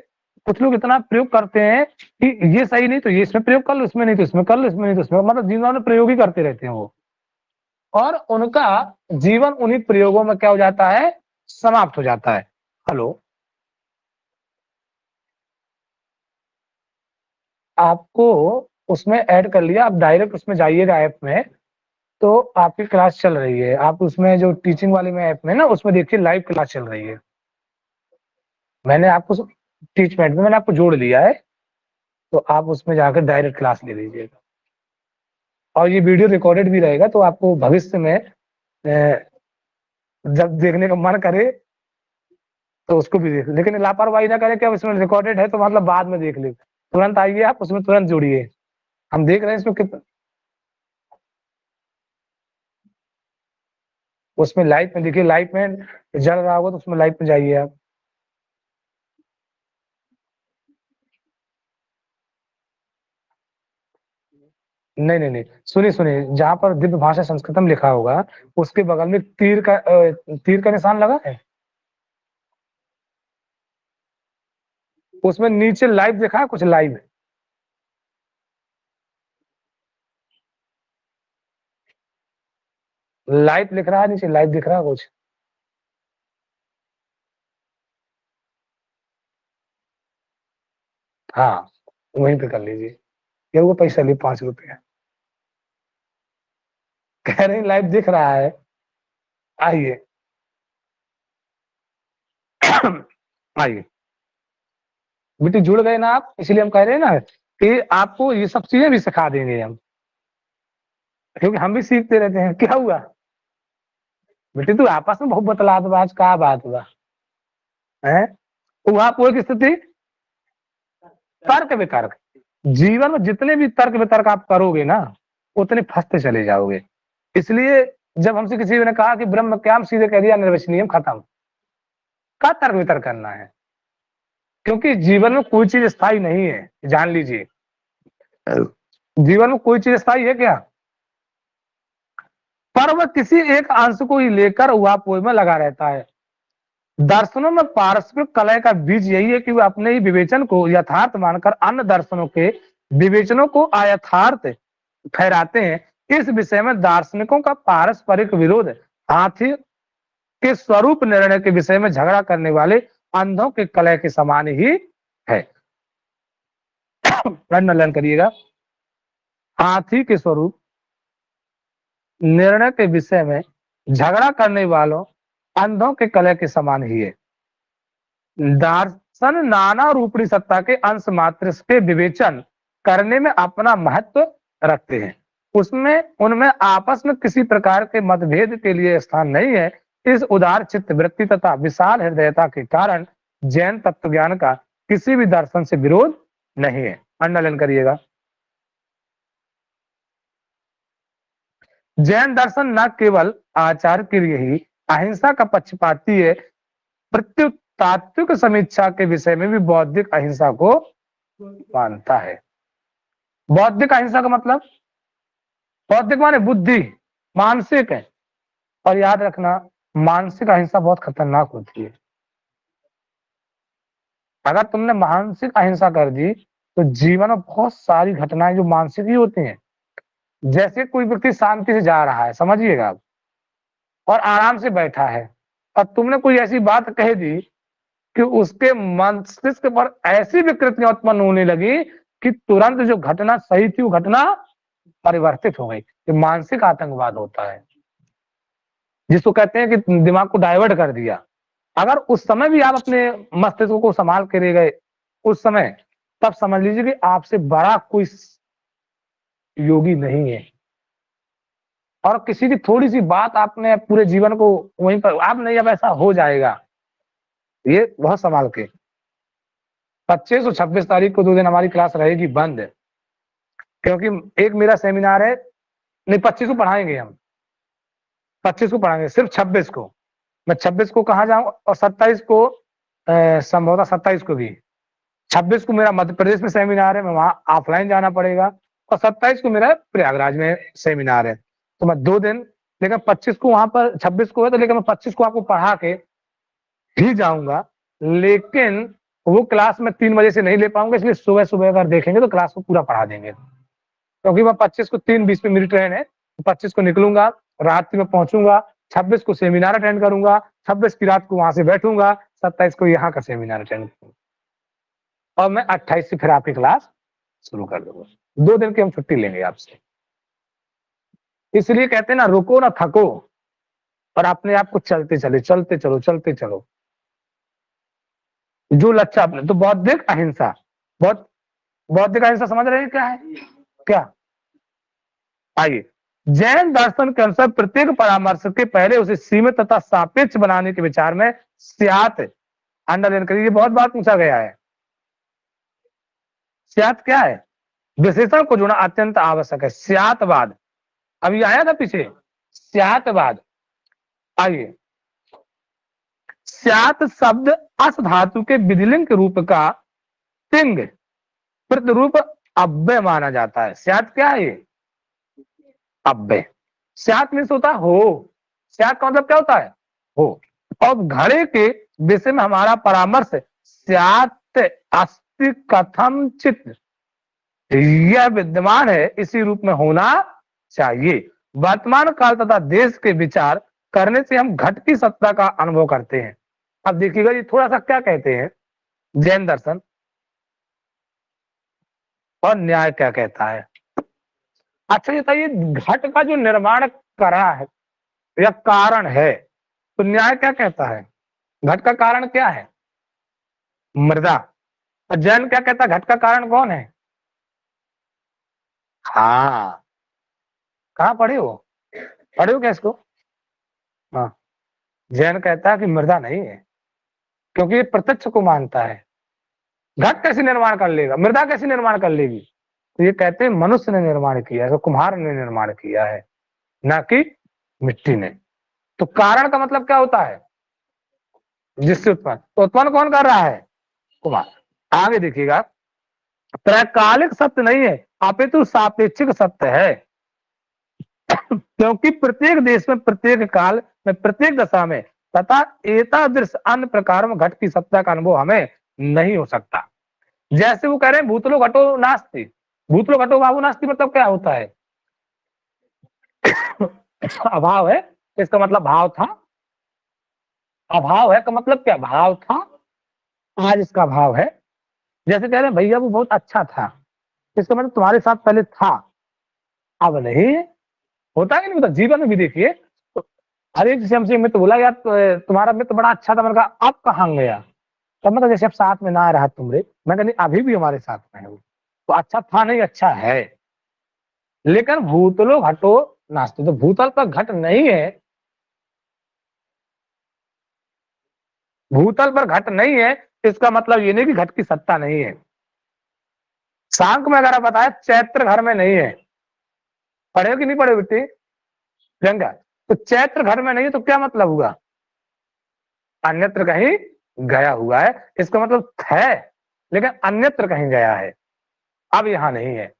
कुछ लोग इतना प्रयोग करते हैं कि ये सही नहीं तो ये इसमें प्रयोग कर लो, इसमें नहीं तो इसमें कर लो, इसमें नहीं तो इसमें, मतलब जीवन में प्रयोग ही करते रहते हैं वो। और उनका जीवन उन्हीं प्रयोगों में क्या हो जाता है, समाप्त हो जाता है। हेलो, आपको उसमें ऐड कर लिया, आप डायरेक्ट उसमें जाइएगा ऐप में, तो आपकी क्लास चल रही है। आप उसमें जो टीचिंग वाले में ऐप में ना, उसमें देखिए लाइव क्लास चल रही है। मैंने आपको टीचमेंट में मैंने आपको जोड़ लिया है, तो आप उसमें जाकर डायरेक्ट क्लास ले लीजिएगा। और ये वीडियो रिकॉर्डेड भी रहेगा, तो आपको भविष्य में जब देखने का मन करे तो उसको भी देख, लेकिन लापरवाही ना करें कि अब इसमें रिकॉर्डेड है तो मतलब बाद में देख ले। तुरंत आइए, आप उसमें तुरंत जुड़िए। हम देख रहे हैं इसमें कितना, उसमें लाइव में देखिए, लाइव में जल रहा होगा तो उसमें लाइव में जाइए आप। नहीं नहीं नहीं, सुनिए सुनिए, जहां पर दिव्य भाषा संस्कृतम लिखा होगा उसके बगल में तीर का निशान लगा है। उसमें नीचे लाइव लिखा है कुछ, लाइव लाइव लिख रहा है, नीचे लाइव दिख रहा है कुछ। हाँ, वहीं पे कर लीजिए। ये वो पैसा लिए 5 रुपये। कह रही लाइव दिख रहा है। आइए आइए बेटी, जुड़ गए ना आप, इसलिए हम कह रहे हैं ना कि आपको ये सब चीजें भी सिखा देंगे हम, क्योंकि हम भी सीखते रहते हैं। क्या हुआ बेटी, तू आपस में बहुत बतला दो, आज क्या बात हुआ है। वहां पूरी की स्थिति तर्क वितर्क, जीवन में जितने भी तर्क वितर्क आप करोगे ना, उतने फंसते चले जाओगे। इसलिए जब हमसे किसी ने कहा कि ब्रह्म क्या, हम सीधे कह दिया निर्वचनीय, खत्म। क्या तर्क वितर्क करना है, क्योंकि जीवन में कोई चीज स्थायी नहीं है, जान लीजिए। जीवन में कोई चीज स्थायी है क्या? पर वह किसी एक अंश को ही लेकर उहापोह में लगा रहता है। दर्शनों में पारस्परिक कलह का बीज यही है कि वे अपने ही विवेचन को यथार्थ मानकर अन्य दर्शनों के विवेचनों को अयथार्थ ठहराते हैं। इस विषय में दार्शनिकों का पारस्परिक विरोध हाथी के स्वरूप निर्णय के विषय में झगड़ा करने वाले अंधों के कलह के समान ही है। लर्न करिएगा, हाथी के स्वरूप निर्णय के विषय में झगड़ा करने वालों अंधों के कलह के समान ही है। दर्शन नाना रूपणी सत्ता के अंश मात्र के विवेचन करने में अपना महत्व रखते हैं। उसमें उनमें आपस में किसी प्रकार के मतभेद के लिए स्थान नहीं है। इस उदार चित्त वृत्ति तथा विशाल हृदयता के कारण जैन तत्व ज्ञान का किसी भी दर्शन से विरोध नहीं है। अंडरलाइन करिएगा, जैन दर्शन न केवल आचार के लिए ही अहिंसा का पक्षपाती है, प्रत्युत तात्विक समीक्षा के विषय में भी बौद्धिक अहिंसा को मानता है। बौद्धिक अहिंसा का मतलब, बौद्धिक माने बुद्धि, मानसिक है। और याद रखना, मानसिक अहिंसा बहुत खतरनाक होती है। अगर तुमने मानसिक अहिंसा कर दी तो जीवन में बहुत सारी घटनाएं जो मानसिक ही होती हैं। जैसे कोई व्यक्ति शांति से जा रहा है, समझिएगा आप, और आराम से बैठा है, और तुमने कोई ऐसी बात कह दी कि उसके मस्तिष्क पर ऐसी विकृतियां उत्पन्न होने लगी कि तुरंत जो घटना सही थी वो घटना परिवर्तित हो गई। ये मानसिक आतंकवाद होता है, जिसको कहते हैं कि दिमाग को डाइवर्ट कर दिया। अगर उस समय भी आप अपने मस्तिष्क को संभाल के रह गए उस समय, तब समझ लीजिए कि आपसे बड़ा कोई योगी नहीं है। और किसी की थोड़ी सी बात आपने पूरे जीवन को वहीं पर, आप नहीं, अब ऐसा हो जाएगा, ये बहुत संभाल के। 25 और 26 तारीख को 2 दिन हमारी क्लास रहेगी बंद, क्योंकि एक मेरा सेमिनार है, नहीं 25 को पढ़ाएंगे हम, 25 को पढ़ाएंगे, सिर्फ 26 को। मैं 26 को कहाँ जाऊँ, और 27 को संभवतः 27 को भी। 26 को मेरा मध्य प्रदेश में सेमिनार है, मैं वहां ऑफलाइन जाना पड़ेगा, और 27 को मेरा प्रयागराज में सेमिनार है। तो मैं 2 दिन, लेकिन 25 को वहां पर, 26 को है तो, लेकिन मैं 25 को आपको पढ़ा के ही जाऊंगा। लेकिन वो क्लास में 3 बजे से नहीं ले पाऊंगा, इसलिए सुबह सुबह अगर देखेंगे तो क्लास को पूरा पढ़ा देंगे। क्योंकि मैं 25 को 3:20 पे मेरी ट्रेन है, 25 को निकलूंगा, रात्रि में पहुंचूंगा, 26 को सेमिनार अटेंड करूंगा, 26 की रात को वहां से बैठूंगा, 27 को यहाँ का सेमिनार अटेंड करूंगा, और मैं 28 से फिर आपकी क्लास शुरू कर दूंगा। 2 दिन की हम छुट्टी लेंगे आपसे। इसलिए कहते हैं ना, रुको ना थको, और अपने आप को चलते चले, चलते चलो, चलते चलो। जो लक्ष्य आपने, तो बौद्धिक अहिंसा, बहुत बौद्धिक अहिंसा समझ रहे हैं क्या है? क्या, आइए, जैन दर्शन के अनुसार प्रत्येक परामर्श के पहले उसे सीमित तथा सापेक्ष बनाने के विचार में स्यात्, अंडरलाइन करिए, बहुत बार पूछा गया है। स्यात् क्या है? विशेषण को जोड़ना अत्यंत आवश्यक है। स्यातवाद अभी आया था पीछे, स्यातवाद। आइए, स्यात् शब्द अस धातु के विधिलिंग के रूप का तिंग प्रतिरूप अव्यय माना जाता है। स्यात् क्या है? ये अव्यय। स्यात् मीन्स होता है हो, स्यात् का मतलब क्या होता है? हो। और घड़े के विषय में हमारा परामर्श स्यात् अस्ति कथम चित्त, यह विद्यमान है, इसी रूप में होना चाहिए। वर्तमान काल तथा देश के विचार करने से हम घट की सत्ता का अनुभव करते हैं। अब देखिएगा, ये थोड़ा सा क्या कहते हैं जैन दर्शन, और न्याय क्या कहता है। अच्छा ये बताइए, घट का जो निर्माण करा है या कारण है, तो न्याय क्या कहता है? घट का कारण क्या है? मृदा। और जैन क्या कहता है, घट का कारण कौन है? हाँ, कहाँ पढ़े हो? पढ़े हो क्या इसको? हाँ, जैन कहता है कि मृदा नहीं है, क्योंकि ये प्रत्यक्ष को मानता है। घट कैसे निर्माण कर लेगा, मृदा कैसे निर्माण कर लेगी? तो ये कहते हैं मनुष्य ने निर्माण किया है, तो कुम्हार ने निर्माण किया है, ना कि मिट्टी ने। तो कारण का मतलब क्या होता है? जिससे उत्पन्न, तो उत्पन्न कौन कर रहा है? कुम्हार। आगे देखिएगा, त्रैकालिक सत्य नहीं है, अपितु सापेक्षिक सत्य है। क्योंकि प्रत्येक देश में, प्रत्येक काल में, प्रत्येक दशा में तथा एतादृश अन्य प्रकार में घट की सत्ता का अनुभव हमें नहीं हो सकता। जैसे वो कह रहे हैं भूतलो घटो नास्ति, भूतलो घटो भावो नास्ति मतलब क्या होता है? अभाव है, इसका मतलब भाव था। अभाव है का मतलब क्या? भाव था, आज इसका भाव है। जैसे कह रहे हैं भैया वो बहुत अच्छा था, इसका मतलब तुम्हारे साथ पहले था, अब नहीं है। होता है कि नहीं होता? जीवन में भी देखिए, तो हर एक, जैसे हमसे मित्र बोला यार तुम्हारा मित्र बड़ा अच्छा था, मैंने कहा अब कहाँ गया? तब मतलब जैसे अब साथ में ना रहा तुमरे, मैं कहनी अभी भी हमारे साथ में है वो, तो अच्छा था नहीं, अच्छा है। लेकिन भूतलो घटो नास्ति, तो भूतल पर घट नहीं है, भूतल पर घट नहीं है, इसका मतलब ये नहीं कि घट की सत्ता नहीं है। सांख्य में अगर आप बताए चैत्र घर में नहीं है, पढ़े हो कि नहीं पढ़े बेटे? प्रियंका, तो चैत्र घर में नहीं है तो क्या मतलब हुआ? अन्यत्र कहीं गया हुआ है, इसका मतलब है, लेकिन अन्यत्र कहीं गया है, अब यहां नहीं है।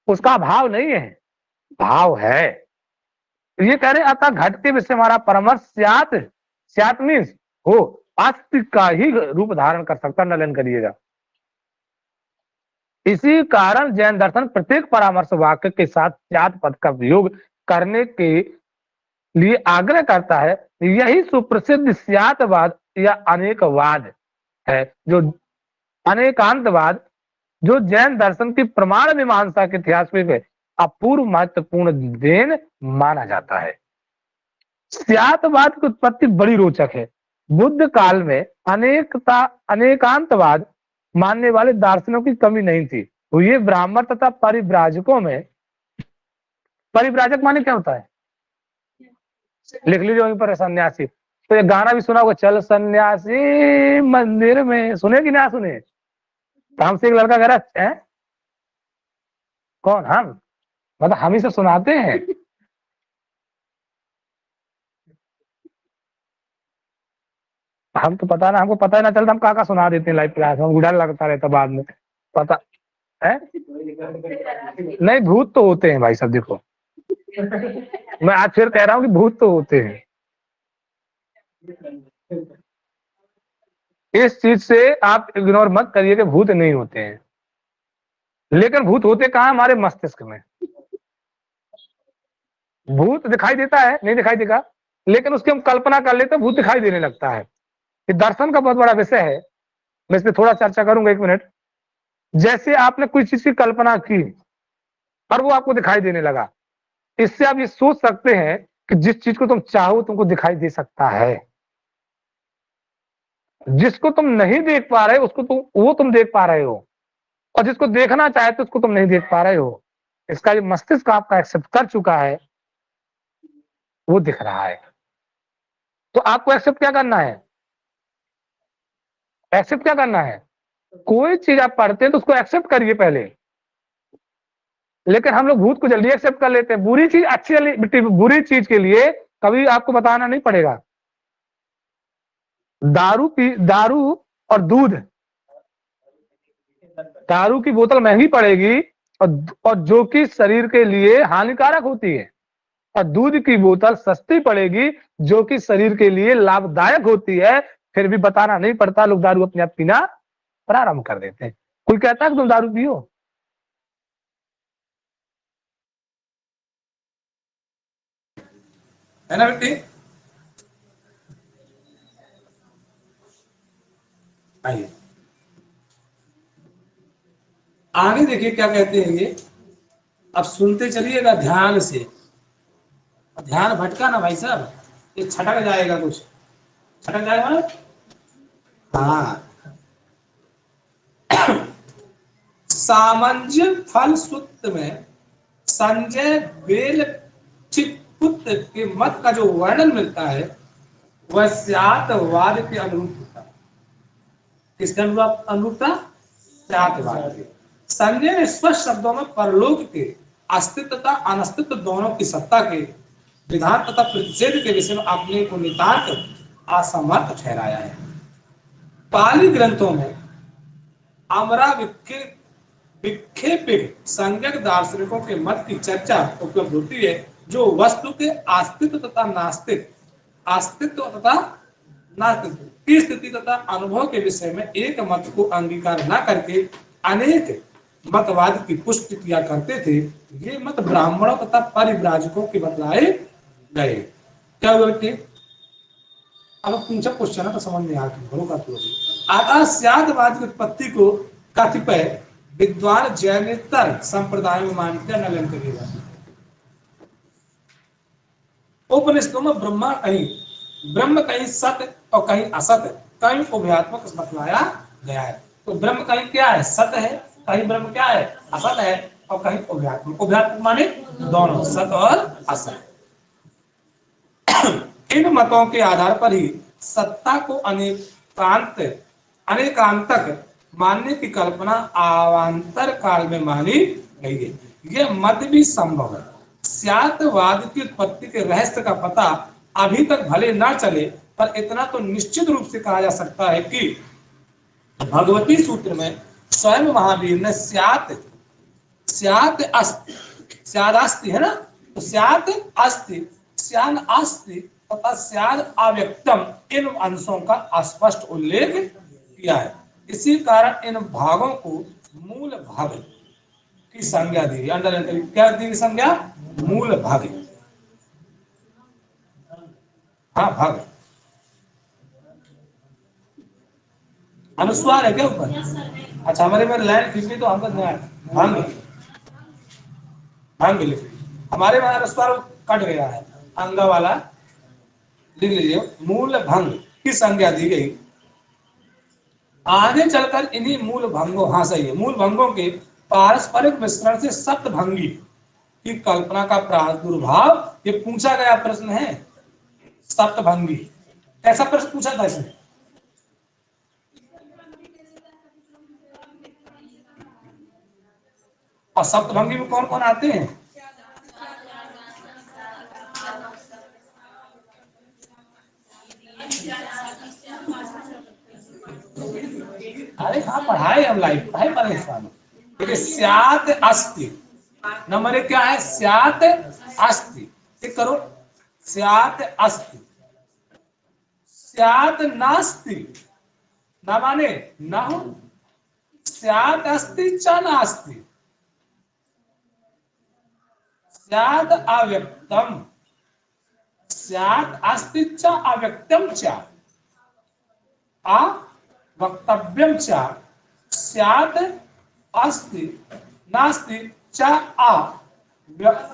उसका भाव नहीं है, भाव है। ये कह रहे अतः घट के विषय हमारा परामर्श स्यात्, स्यात् मीन्स हो, अस्ति का ही रूप धारण कर सकता, नलन करिएगा। इसी कारण जैन दर्शन प्रत्येक परामर्श वाक्य के साथ स्यात् पद का प्रयोग करने के लिए आग्रह करता है। यही सुप्रसिद्ध स्यातवाद या अनेकवाद है, जो अनेकांतवाद, जो जैन दर्शन की प्रमाण मीमांसा के इतिहास में अपूर्व महत्वपूर्ण देन माना जाता है। स्यातवाद की उत्पत्ति बड़ी रोचक है। बुद्ध काल में अनेकता, अनेकांतवाद मानने वाले दार्शनिकों की कमी नहीं थी। तो ये ब्राह्मण तथा परिव्राजकों में, परिव्राजक माने क्या होता है? लिख लीजिए वहीं पर, सन्यासी। तो ये गाना भी सुना होगा, चल सन्यासी मंदिर में, सुने कि ना सुने? तो हमसे एक लड़का कह रहा है, कौन हम? मतलब हम ही से सुनाते हैं। हम तो पता ना, हमको पता ही ना चलता, हम कहाँ सुना देते हैं लाइव क्लास, हम डर लगता रहता बाद में। पता है? नहीं, भूत तो होते हैं भाई सब, देखो मैं आज फिर कह रहा हूँ कि भूत तो होते हैं। इस चीज से आप इग्नोर मत करिए कि भूत नहीं होते हैं, लेकिन भूत होते कहाँ? हमारे मस्तिष्क में। भूत दिखाई देता है, नहीं दिखाई देगा, लेकिन उसकी हम कल्पना कर लेते हैं, भूत दिखाई देने लगता है। ये दर्शन का बहुत बड़ा विषय है, मैं इस पर थोड़ा चर्चा करूंगा, एक मिनट। जैसे आपने कोई चीज की कल्पना की और वो आपको दिखाई देने लगा, इससे आप ये सोच सकते हैं कि जिस चीज को तुम चाहो तुमको दिखाई दे सकता है, जिसको तुम नहीं देख पा रहे उसको तुम, वो तुम देख पा रहे हो, और जिसको देखना चाहते उसको तुम नहीं देख पा रहे हो। इसका जो मस्तिष्क आपका एक्सेप्ट कर चुका है, वो दिख रहा है। तो आपको एक्सेप्ट क्या करना है? एक्सेप्ट क्या करना है? कोई चीज आप पढ़ते हैं तो उसको एक्सेप्ट करिए पहले। लेकिन हम लोग भूत को जल्दी एक्सेप्ट कर लेते हैं। बुरी चीज अच्छी, बुरी चीज के लिए कभी आपको बताना नहीं पड़ेगा। दारू और दूध, दारू की बोतल महंगी पड़ेगी, और जो कि शरीर के लिए हानिकारक होती है, और दूध की बोतल सस्ती पड़ेगी, जो कि शरीर के लिए लाभदायक होती है। फिर भी बताना नहीं पड़ता, लोग दारू अपने आप पीना प्रारंभ कर देते हैं। कोई कहता है कि तुम दारू पियो? है ना बेटी? आइए आगे देखिए क्या कहते हैं ये। अब सुनते चलिएगा ध्यान से, ध्यान भटका ना भाई साहब, ये छटक जाएगा, कुछ छटक जाएगा ना। हाँ, सामंजस्य फल सूत्र में संजय बेल पुत्र के मत का जो वर्णन मिलता है वह स्यातवाद के अनुरूप होता है। किसके अनुरूप था? स्यातवाद के। संजय ने स्पष्ट शब्दों में परलोक के अस्तित्व तथा अनस्तित्व दोनों की सत्ता के विधान तथा प्रतिषेध के विषय में अपने को नितांत असमर्थ ठहराया है। पाली ग्रंथों में अमरा विक्षेपित संज्ञक दार्शनिकों के मत की चर्चा उपलब्ध होती है, जो वस्तु के अस्तित्व तथा नास्तिक, अस्तित्व तथा नास्तित्व की स्थिति तथा अनुभव के विषय में एक मत को अंगीकार न करके अनेक मतवाद की पुष्टि किया करते थे। ये मत ब्राह्मणों तथा परिव्राजकों के बतलाए गए। क्या हुआ बेटे? अब पूछा क्वेश्चन है तो समझ में आता स्यादवाद की उत्पत्ति को कतिपय विद्वान जैनेतर संप्रदाय में मानते हैं। नलन करिएगा, उपनिषदों में ब्रह्म कहीं सत्य और कहीं असत्य, कहीं उभयात्मक बतलाया गया है। तो ब्रह्म कहीं क्या है? सत्य है, कहीं ब्रह्म क्या है? असत है, और कहीं उभयात्मक। उभयात्मक माने दोनों, सत्य और असत। इन मतों के आधार पर ही सत्ता को अनेकांतक मानने की कल्पना आवांतर काल में मानी गई है। यह मत भी संभव है। स्यातवाद की उत्पत्ति के रहस्य का पता अभी तक भले ना चले, पर इतना तो निश्चित रूप से कहा जा सकता है कि भगवती सूत्र में स्वयं महावीर ने स्यादास्ति है ना, तो स्याद अस्ति, स्यान अस्ति तथा स्याद अव्यक्तम, इन अंशों का स्पष्ट उल्लेख किया है। इसी कारण इन भागों को मूल भाग की संज्ञा दी। अंडर क्या दी संज्ञा? मूल भाग। हाँ, भाग अनुस्वार है क्या ऊपर? अच्छा, हमारे में लाइन खींची तो हमको भंग भंग लिख, हमारे में अनुस्वार कट गया है, अंगा वाला लिख लीजिए। मूल भंग की संज्ञा दी गई। आगे चलकर इन्हीं मूल भंगों, हाँ सही है, मूल भंगों के पारस्परिक मिश्रण से सप्तभंगी की कल्पना का प्रादुर्भाव, ये पूछा गया प्रश्न है। सप्तभंगी कैसा प्रश्न पूछा था इसमें? और सप्तभंगी में कौन कौन आते हैं? अरे हाँ, पढ़ाए हम लाइव, पढ़ाए परेशान। देखिए, स्यात अस्ति, नंबर एक क्या है? स्यात अस्ति। ठीक करो, स्यात अस्ति। स्यात नास्ति, ना माने ना हो। स्यात अस्ति च नास्ति। स्यात अव्यक्तम, स्यात अस्ति च अव्यक्तम च वक्तव्यम च स्यात् अस्ति नास्ति च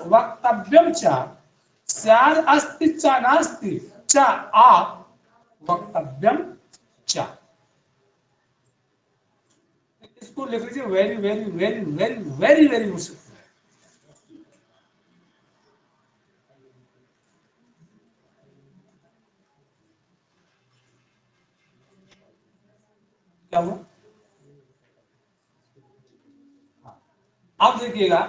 वक्तव्यम च स्यात् अस्ति च नास्ति च वक्तव्यम च। इसको लिख लीजिए, very very very very very very मुश्किल। क्या हुआ? अब देखिएगा,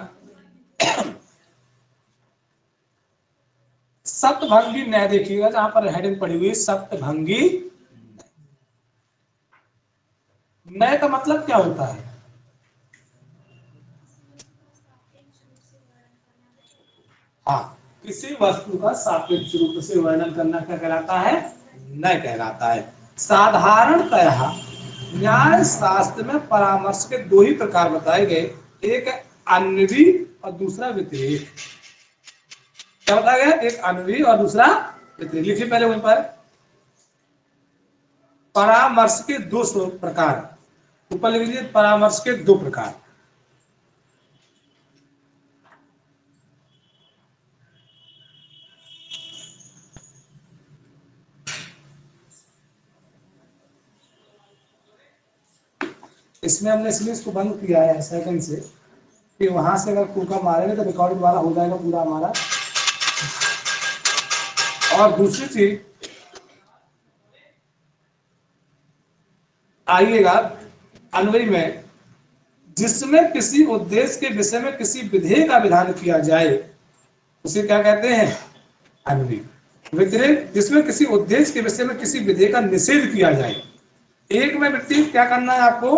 सप्तभंगी न्याय देखिएगा, जहां पर हेडिंग पड़ी हुई सप्तभंगी न्याय का मतलब क्या होता है? हाँ, किसी वस्तु का सापेक्ष रूप से वर्णन करना क्या कहलाता है? न्याय कहलाता है। साधारणतः न्याय शास्त्र में परामर्श के दो ही प्रकार बताए गए, एक अन्वयी और दूसरा व्यतिरेक। क्या बताया गया? एक अन्वयी और दूसरा व्यतिरेक। लिखिए पहले वहीं पर, परामर्श के दो प्रकार, ऊपर लिख लीजिए, परामर्श के दो प्रकार। इसमें हमने इसलिए इसको बंद किया है सेकंड से कि वहां से अगर कुका मारेंगे तो रिकॉर्ड दोबारा हो जाएगा पूरा हमारा। और दूसरी चीज आइएगा अन्वयी में, जिसमें किसी उद्देश्य के विषय में किसी विधेय का विधान किया जाए उसे क्या कहते हैं? अन्वयी। व्यतिरेक, जिसमें किसी उद्देश्य के विषय में किसी विधेय का निषेध किया जाए। एक में व्यक्ति क्या करना है आपको?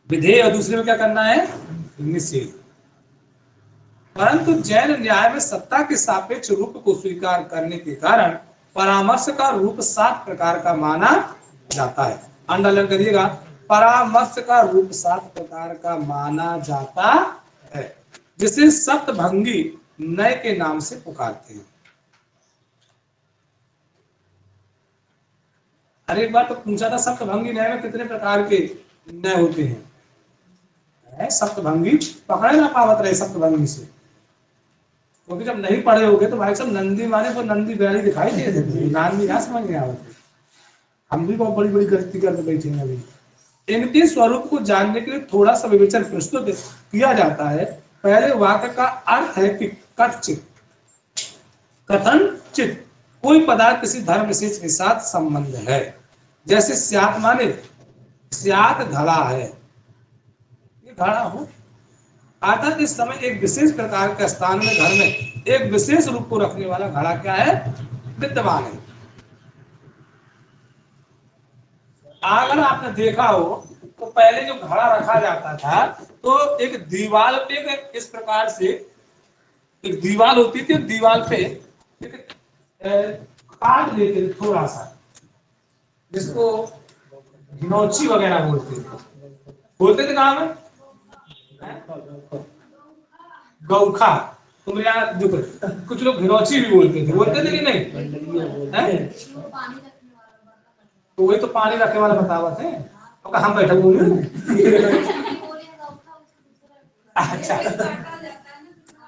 विधेय, और दूसरे में क्या करना है? निषेध। परंतु जैन न्याय में सत्ता के सापेक्ष रूप को स्वीकार करने के कारण परामर्श का रूप 7 प्रकार का माना जाता है। अंडरलाइन करिएगा, परामर्श का रूप 7 प्रकार का माना जाता है, जिसे सप्तभंगी नय के नाम से पुकारते हैं। अरे एक बार तो पूछा था, सप्तभंगी न्याय में कितने प्रकार के न्याय होते हैं? सप्तभंगी पकड़े ना पावत रहे सप्तभंगी से, क्योंकि जब नहीं पढ़े होगे तो भाई साहब नंदी माने तो नंदी बैली दिखाई दे देती, नाम ना समझ में आवत। हम भी बहुत बड़ी बड़ी गलती करके बैठे हैं अभी। इनके स्वरूप को जानने के लिए थोड़ा सा विवेचन प्रस्तुत किया जाता है। पहले वाक्य का अर्थ है कि कथचित, कथनचित कोई पदार्थ किसी धर्म विशेष के साथ संबंध है। जैसे स्यात् माने स्यात् घड़ा है, ये घड़ा हो, अर्थात इस समय एक विशेष प्रकार के स्थान में घर में एक विशेष रूप को रखने वाला घड़ा क्या है? विद्यमान है। अगर आपने देखा हो तो पहले जो घड़ा रखा जाता था तो एक दीवार पे इस प्रकार से एक दीवार होती थी, दीवार पे एक काट लेते थे थोड़ा सा, जिसको घिनौची वगैरह बोलते थे कहाँ में? गौखा। तुम यार देखो, कुछ लोग घिनौची भी बोलते थे कि नहीं? तो वही तो पानी रखने वाला बतावत है, तो हम बैठे बोले। अच्छा,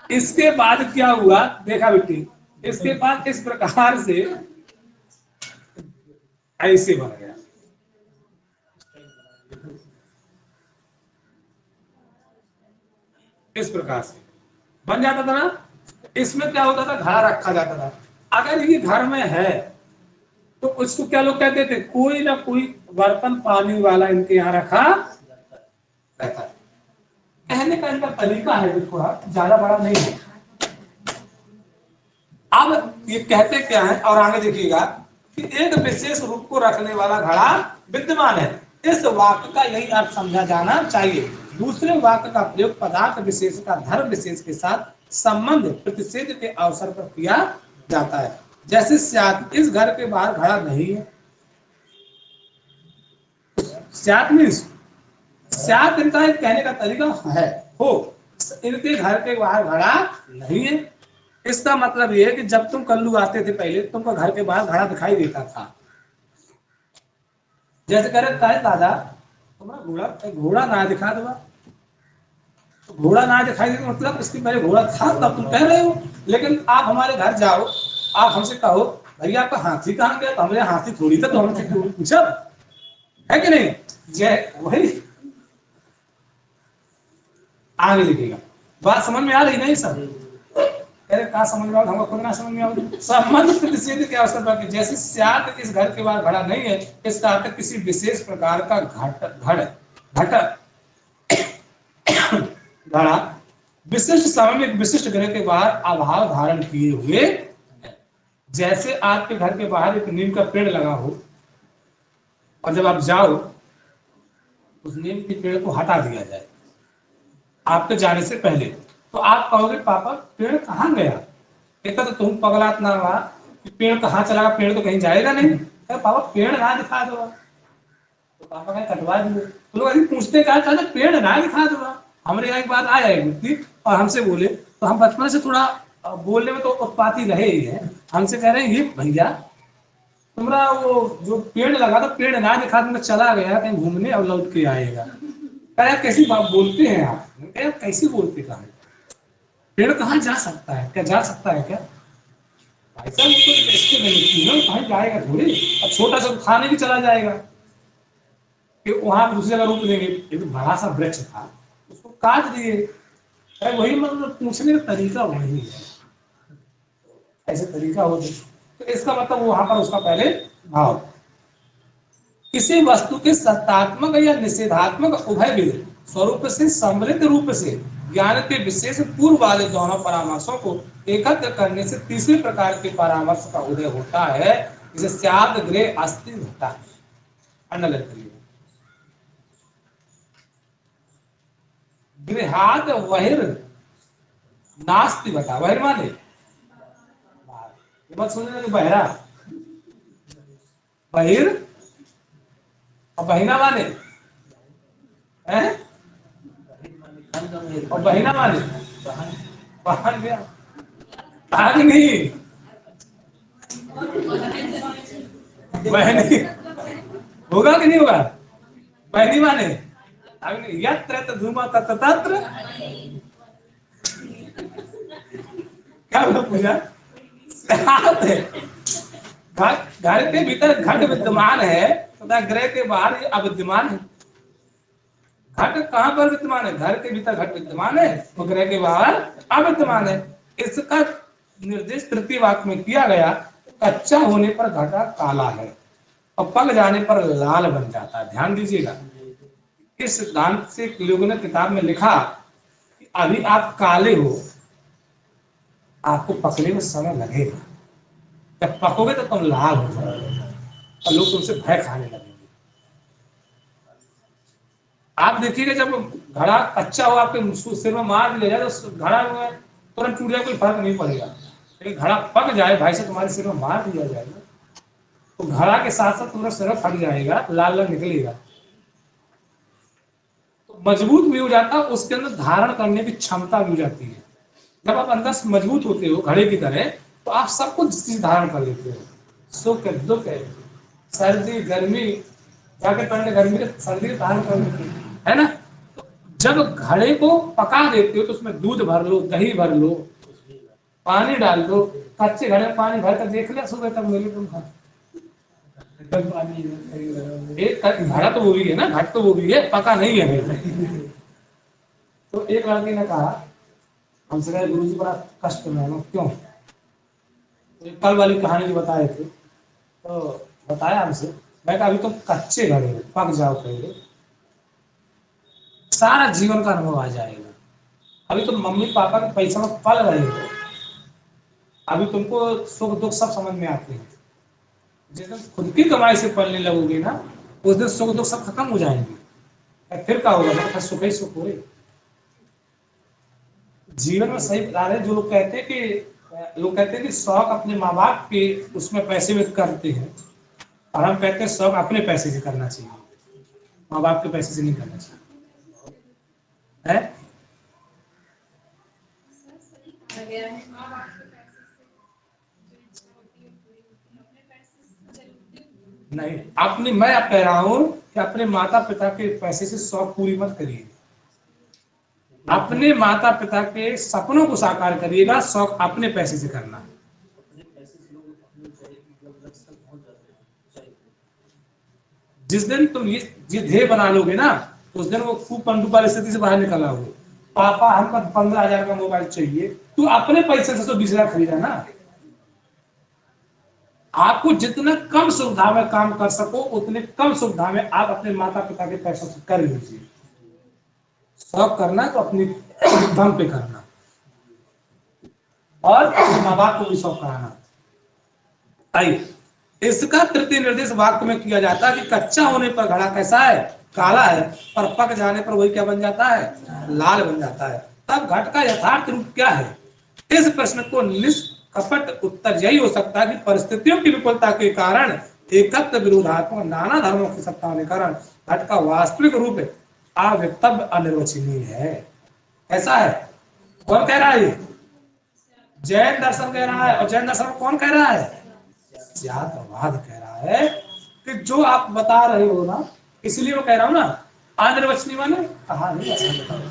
इसके बाद क्या हुआ देखा बेटी, इसके बाद इस प्रकार से ऐसे बन गया। इस प्रकार से बन जाता था ना। इसमें क्या होता था? घड़ा रखा जाता था। अगर ये घर में है तो उसको क्या लोग कहते थे? कोई ना कोई बर्तन पानी वाला इनके यहाँ रखा रहता है। कहने का इनका तरीका है जो थोड़ा ज्यादा बड़ा नहीं है। अब ये कहते क्या है, और आगे देखिएगा कि एक विशेष रूप को रखने वाला घड़ा विद्यमान है। इस वाक्य का यही अर्थ समझा जाना चाहिए। दूसरे वाक्य का प्रयोग पदार्थ विशेष का धर्म विशेष के साथ संबंध प्रतिषेध के अवसर पर किया जाता है। जैसे स्यात्, इस घर के बाहर घड़ा नहीं है। स्यात् मीन्स स्यात्, इनका एक कहने का तरीका है हो, इनके घर के बाहर घड़ा नहीं है। इसका मतलब ये है कि जब तुम कल्लू आते थे पहले तुमको घर के बाहर घड़ा दिखाई देता था। जैसे कह रहे दादा तुम्हारा घोड़ा ना दिखा दो, तो घोड़ा ना दिखाई दे मतलब इसकी पहले घोड़ा था तब तुम कह रहे हो। लेकिन आप हमारे घर जाओ, आप हमसे कहो भैया आपका हाथी कहाँ गया, तो हमरे हाथी थोड़ी था, तो हमसे पूछा है कि नहीं? जय वही आगे लिखेगा। बात समझ में आ रही नहीं सब? अरे कहाँ समझ में आओ, हमको खुद ना समझ में आओ। संबंध प्रतिषेध के अवसर पर, जैसे स्यात् इस घर के बाहर घड़ा नहीं है, इसका अर्थ किसी विशेष प्रकार का घड़ा विशिष्ट समय में विशिष्ट ग्रह के बाहर अभाव धारण किए हुए। जैसे आपके घर के बाहर एक नीम का पेड़ लगा हो और जब आप जाओ उस नीम के पेड़ को हटा दिया जाए आपके जाने से पहले, तो आप कहोगे पापा पेड़ कहाँ गया? कहता तो तुम पगलात ना हुआ कि पेड़ कहाँ चला, पेड़ तो कहीं जाएगा नहीं। तो पापा पेड़ ना दिखा दो, तो पापा कहीं कटवा दिए। तो लोग अभी पूछते क्या था, पेड़ ना दिखा दो। हमारे यहाँ एक बात आया एक व्यक्ति और हमसे बोले, तो हम बचपन से थोड़ा बोलने में तो उत्पाती रहे ही है। हमसे कह रहे हैं ये भैया तुम्हारा वो जो पेड़ लगा था पेड़ ना दिखा दूंगा, चला गया कहीं घूमने और लौट के आएगा। कह कैसी बात बोलते हैं आप? कैसी बोलते कहा? पेड़ कहाँ जा सकता है? क्या जा सकता है क्या? भाई साहब इसको कहीं जाएगा थोड़ी, और छोटा सा खाने भी चला जाएगा। कि वहां दूसरे का रूप देंगे। एक बड़ा सा वृक्ष था, उसको काट दिए। वही मतलब पूछने का तरीका वही है, ऐसे तरीका हो तो इसका मतलब वहां पर उसका पहले भाव। किसी वस्तु के सत्तात्मक या निषेधात्मक उभयविध स्वरूप से समृद्ध रूप से ज्ञान के विशेष पूर्व वाले दोनों परामर्शों को एकत्र करने से तीसरे प्रकार के परामर्श का उदय होता है, जिसे स्याद गृह अस्थिर होता है। अंडरलाइन करिए। गृहाद वहिर नास्ति बता, वहिर माने ये मत सुनने कि बहरा, बहिर और बहिना माने हैं, और बहिना माने बहन गया, बहन नहीं, बहनी होगा कि नहीं होगा, बहनी माने यत्र धूमा तत्र तत्र, क्या बोला पूजा, घर के भीतर घट विद्यमान है तथा गृह के बाहर ये अविद्यमान है। घट कहाँ पर विद्यमान है, घर के भीतर घट विद्यमान है और गृह के बाहर अविद्यमान है। इसका निर्देश तृतीय वाक्य में किया गया, कच्चा होने पर घटा काला है और पक जाने पर लाल बन जाता है। ध्यान दीजिएगा, इस सिद्धांत से लोगों ने किताब में लिखा कि अभी आप काले हो, आपको पकने में समय लगेगा, जब पकोगे तो तुम लाल हो जाओगे और लोग तुमसे भय खाने लगेंगे। आप देखिएगा जब घड़ा कच्चा हो आपके सिर में मार दिया जाए तो घड़ा में तुरंत टूट जाए, कोई फर्क नहीं पड़ेगा। लेकिन घड़ा पक जाए भाई से, तुम्हारे सिर में मार दिया जाएगा तो घड़ा के साथ साथ तुम्हारा सिर फट जाएगा, लाल लाल निकलेगा, तो मजबूत भी हो जाता है, उसके अंदर धारण करने की क्षमता भी हो जाती है। जब आप अंदर से मजबूत होते हो घड़े की तरह, तो आप सब कुछ धारण कर लेते हो, सुख दुख सर्दी गर्मी, जाके पहले गर्मी के सर्दी के धारण कर लेते हो, है ना। तो जब घड़े को पका देते हो तो उसमें दूध भर लो, दही भर लो, पानी डाल दो। कच्चे घड़े में पानी भर कर देख लिया सुबह तक मेरे तुम खा एक घड़ा तो वो भी है ना, घट तो वो भी है, पका नहीं है। तो एक लड़के ने कहा हमसे, कहा गुरु जी बड़ा कष्ट में है। क्यों? तो कल वाली कहानी जो बताए थे, तो बताया हमसे, मैं कहा अभी तुम कच्चे घड़े हो, पक जाओ पहले, सारा जीवन का अनुभव आ जाएगा। अभी तुम मम्मी पापा के पैसा में पल रहे हो, अभी तुमको सुख दुख सब समझ में आते हैं। जिस दिन खुद की कमाई से पलने लगोगे ना, उस दिन सुख दुख सब खत्म हो जाएंगे, फिर क्या होगा, फिर सुख ही सुख हो। जीवन में सही बता रहे, जो लोग कहते हैं कि शौक अपने माँ बाप के उसमें पैसे में करते हैं, और हम कहते हैं शौक अपने पैसे से करना चाहिए, माँ बाप के पैसे से नहीं करना चाहिए, है? नहीं, अपनी मैं आप कह रहा हूं कि अपने माता पिता के पैसे से शौक पूरी मत करिए, अपने माता पिता के सपनों को साकार करिएगा, शौक अपने पैसे से करना। जिस दिन तुम ये ध्येय बना लोगे ना, उस दिन वो खूब पंडुपा स्थिति से बाहर निकल आओगे। पापा हमको 15,000 का मोबाइल चाहिए, तू अपने पैसे से तो 20,000 खरीदा ना। आपको जितना कम सुविधा में काम कर सको, उतने कम सुविधा में आप अपने माता पिता के पैसों से कर लीजिए। शौक करना तो अपनी दम पे करना, और अपने माँ बाप को भी शौक कराना। आइए, इसका तृतीय निर्देश वाक्य में किया जाता है कि कच्चा होने पर घड़ा कैसा है, काला है, और पक जाने पर वही क्या बन जाता है, लाल बन जाता है। तब घट का यथार्थ रूप क्या है? इस प्रश्न को निष्कपट उत्तर यही हो सकता है कि परिस्थितियों की विपुलता के कारण, एकत्र विरोधात्मक नाना धर्मों की सत्ता होने के कारण घट का वास्तविक रूप अव्यक्तव्य अनिर्वचनीय है। ऐसा है। कौन कह रहा है? जैन दर्शन कह रहा है। और जैन दर्शन में कौन कह रहा है? जातवाद कह रहा है कि जो आप बता रहे हो ना, इसलिए मैं कह रहा हूं ना, अनिर्वचनीय माने कहा नहीं ऐसा बताओ।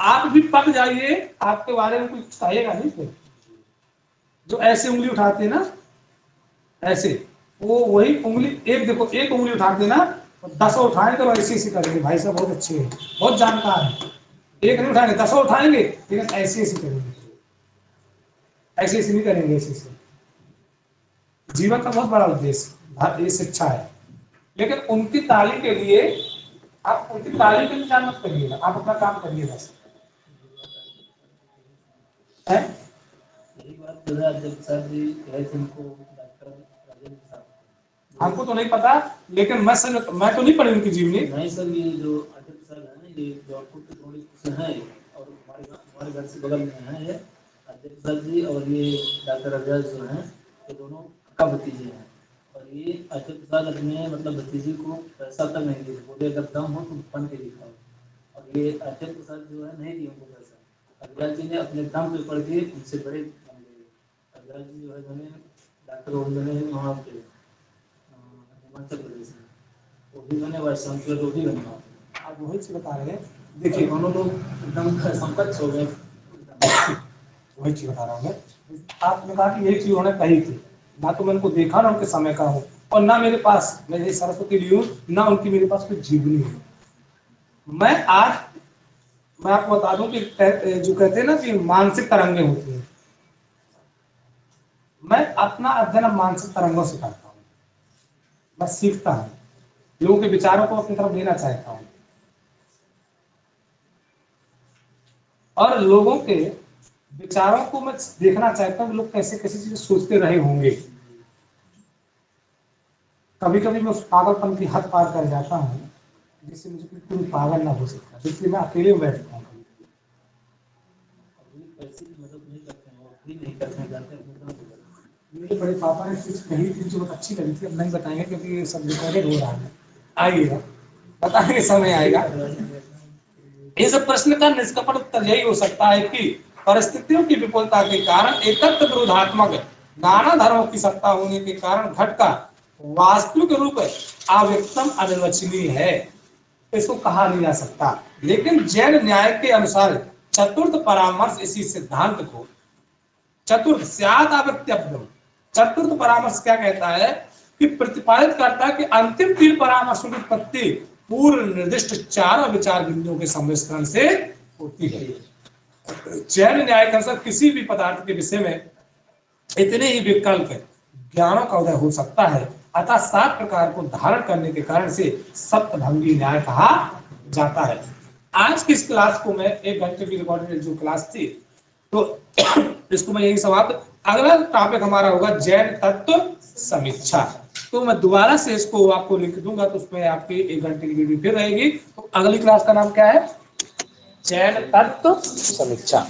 आप भी पक जाइए, आपके बारे में कुछ कहेगा नहीं फिर। जो ऐसे उंगली उठाते ना, ऐसे, वो वही उंगली, एक देखो, एक उंगली उठाते ना, 10 उठाएंगे तो ऐसे करेंगे, भाई साहब बहुत अच्छे हैं, बहुत जानकार है। एक नहीं उठाएंगे, 10 उठाएंगे, लेकिन ऐसे करेंगे, ऐसे नहीं करेंगे, ऐसे। जीवन का बहुत बड़ा उद्देश्य ये शिक्षा है। लेकिन उनकी तालीम के लिए आप उनकी तालीम के इंतजार मत करिएगा, आप अपना काम करिए बस। यही बात जो है अध्यक्ष साहब जी कहे थे उनको, डॉक्टर राजेंद्र साहब, हमको तो नहीं पता, लेकिन मैं तो नहीं पढ़ी उनकी जीवनी। नहीं सर, ये जो अध्यक्ष साहब है ना, ये जौनपुर के थोड़ी से हैं, और हमारे घर से बगल में है ये अध्यक्ष साहब जी, और ये डॉक्टर अजय जो हैं, ये दोनों का भतीजे हैं। और ये अध्यक्ष साहब अपने मतलब भतीजे को पैसा तक नहीं दिए, बोले अगर दम हो तो बन के दिखाओ। और ये अध्यक्ष साहब जो है नहीं दिए उनको पैसा, अजय जी ने अपने दम पे पढ़ के उनसे बड़े बन गए। अजय जी जो है मैंने डॉक्टर बने वहाँ पे हिमाचल प्रदेश में, वो भी बने, वाइस चांसलर वो भी बने। आप वही चीज बता रहे हैं, देखिए दोनों लोग एकदम समकक्ष हो गए। वही चीज बता रहा हूँ मैं। आपने कहा कि यही चीज उन्होंने कही थी, ना तो मैं उनको देखा ना उनके समय का हूँ, और ना मेरे पास मैं सरस्वती ली हूँ, ना उनकी मेरे पास कोई जीवनी है। मैं आपको बता दूं कि जो कहते हैं ना कि मानसिक तरंगे होती हैं, मैं अपना अध्ययन मानसिक तरंगों से करता हूँ। मैं सीखता हूँ, लोगों के विचारों को अपनी तरफ लेना चाहता हूँ, और लोगों के विचारों को मैं देखना चाहता हूँ लोग कैसे कैसे चीजें सोचते रहे होंगे। कभी कभी मैं उस पागलपन की हद पार कर जाता हूँ जिससे मुझे कोई पागल ना हो सकता, इसलिए मैं अकेले में बैठता हूँ। मेरे बड़े पापा ने चीज कही थी जो बहुत अच्छी लगी थी, अब नहीं बताएंगे क्योंकि ये सब रिकॉर्डेड हो रहा है, आइएगा बताएंगे, समय आएगा। इस प्रश्न का निष्कपट उत्तर यही हो सकता है कि परिस्थितियों की विपुलता के कारण एकत्र विरोधात्मक नाना धर्मों की सत्ता होने के कारण घट का वास्तविक रूप अव्यक्तम अनिर्वचनीय है, इसको कहा नहीं जा सकता। लेकिन जैन न्याय के अनुसार चतुर्थ परामर्श इसी सिद्धांत को चतुर्थ परामर्श क्या कहता है कि प्रतिपादित करता है कि अंतिम 3 परामर्शों की उत्पत्ति पूर्व निर्दिष्ट 4 विचार बिंदुओं के सम्मिश्रण से होती है। जैन न्याय के अनुसार किसी भी पदार्थ के विषय में इतने ही विकल्प ज्ञानों का उदय हो सकता है, अतः 7 प्रकार को धारण करने के कारण से सप्तभंगी न्याय कहा जाता है। आज की इस क्लास को मैं 1 घंटे की रिकॉर्डेड जो क्लास थी, तो इसको मैं यही समाप्त। अगला टॉपिक हमारा होगा जैन तत्व समीक्षा। तो मैं दोबारा से इसको आपको लिख दूंगा, तो उसमें आपकी 1 घंटे की वीडियो फिर रहेगी। तो अगली क्लास का नाम क्या है? जैन तत्व समीक्षा।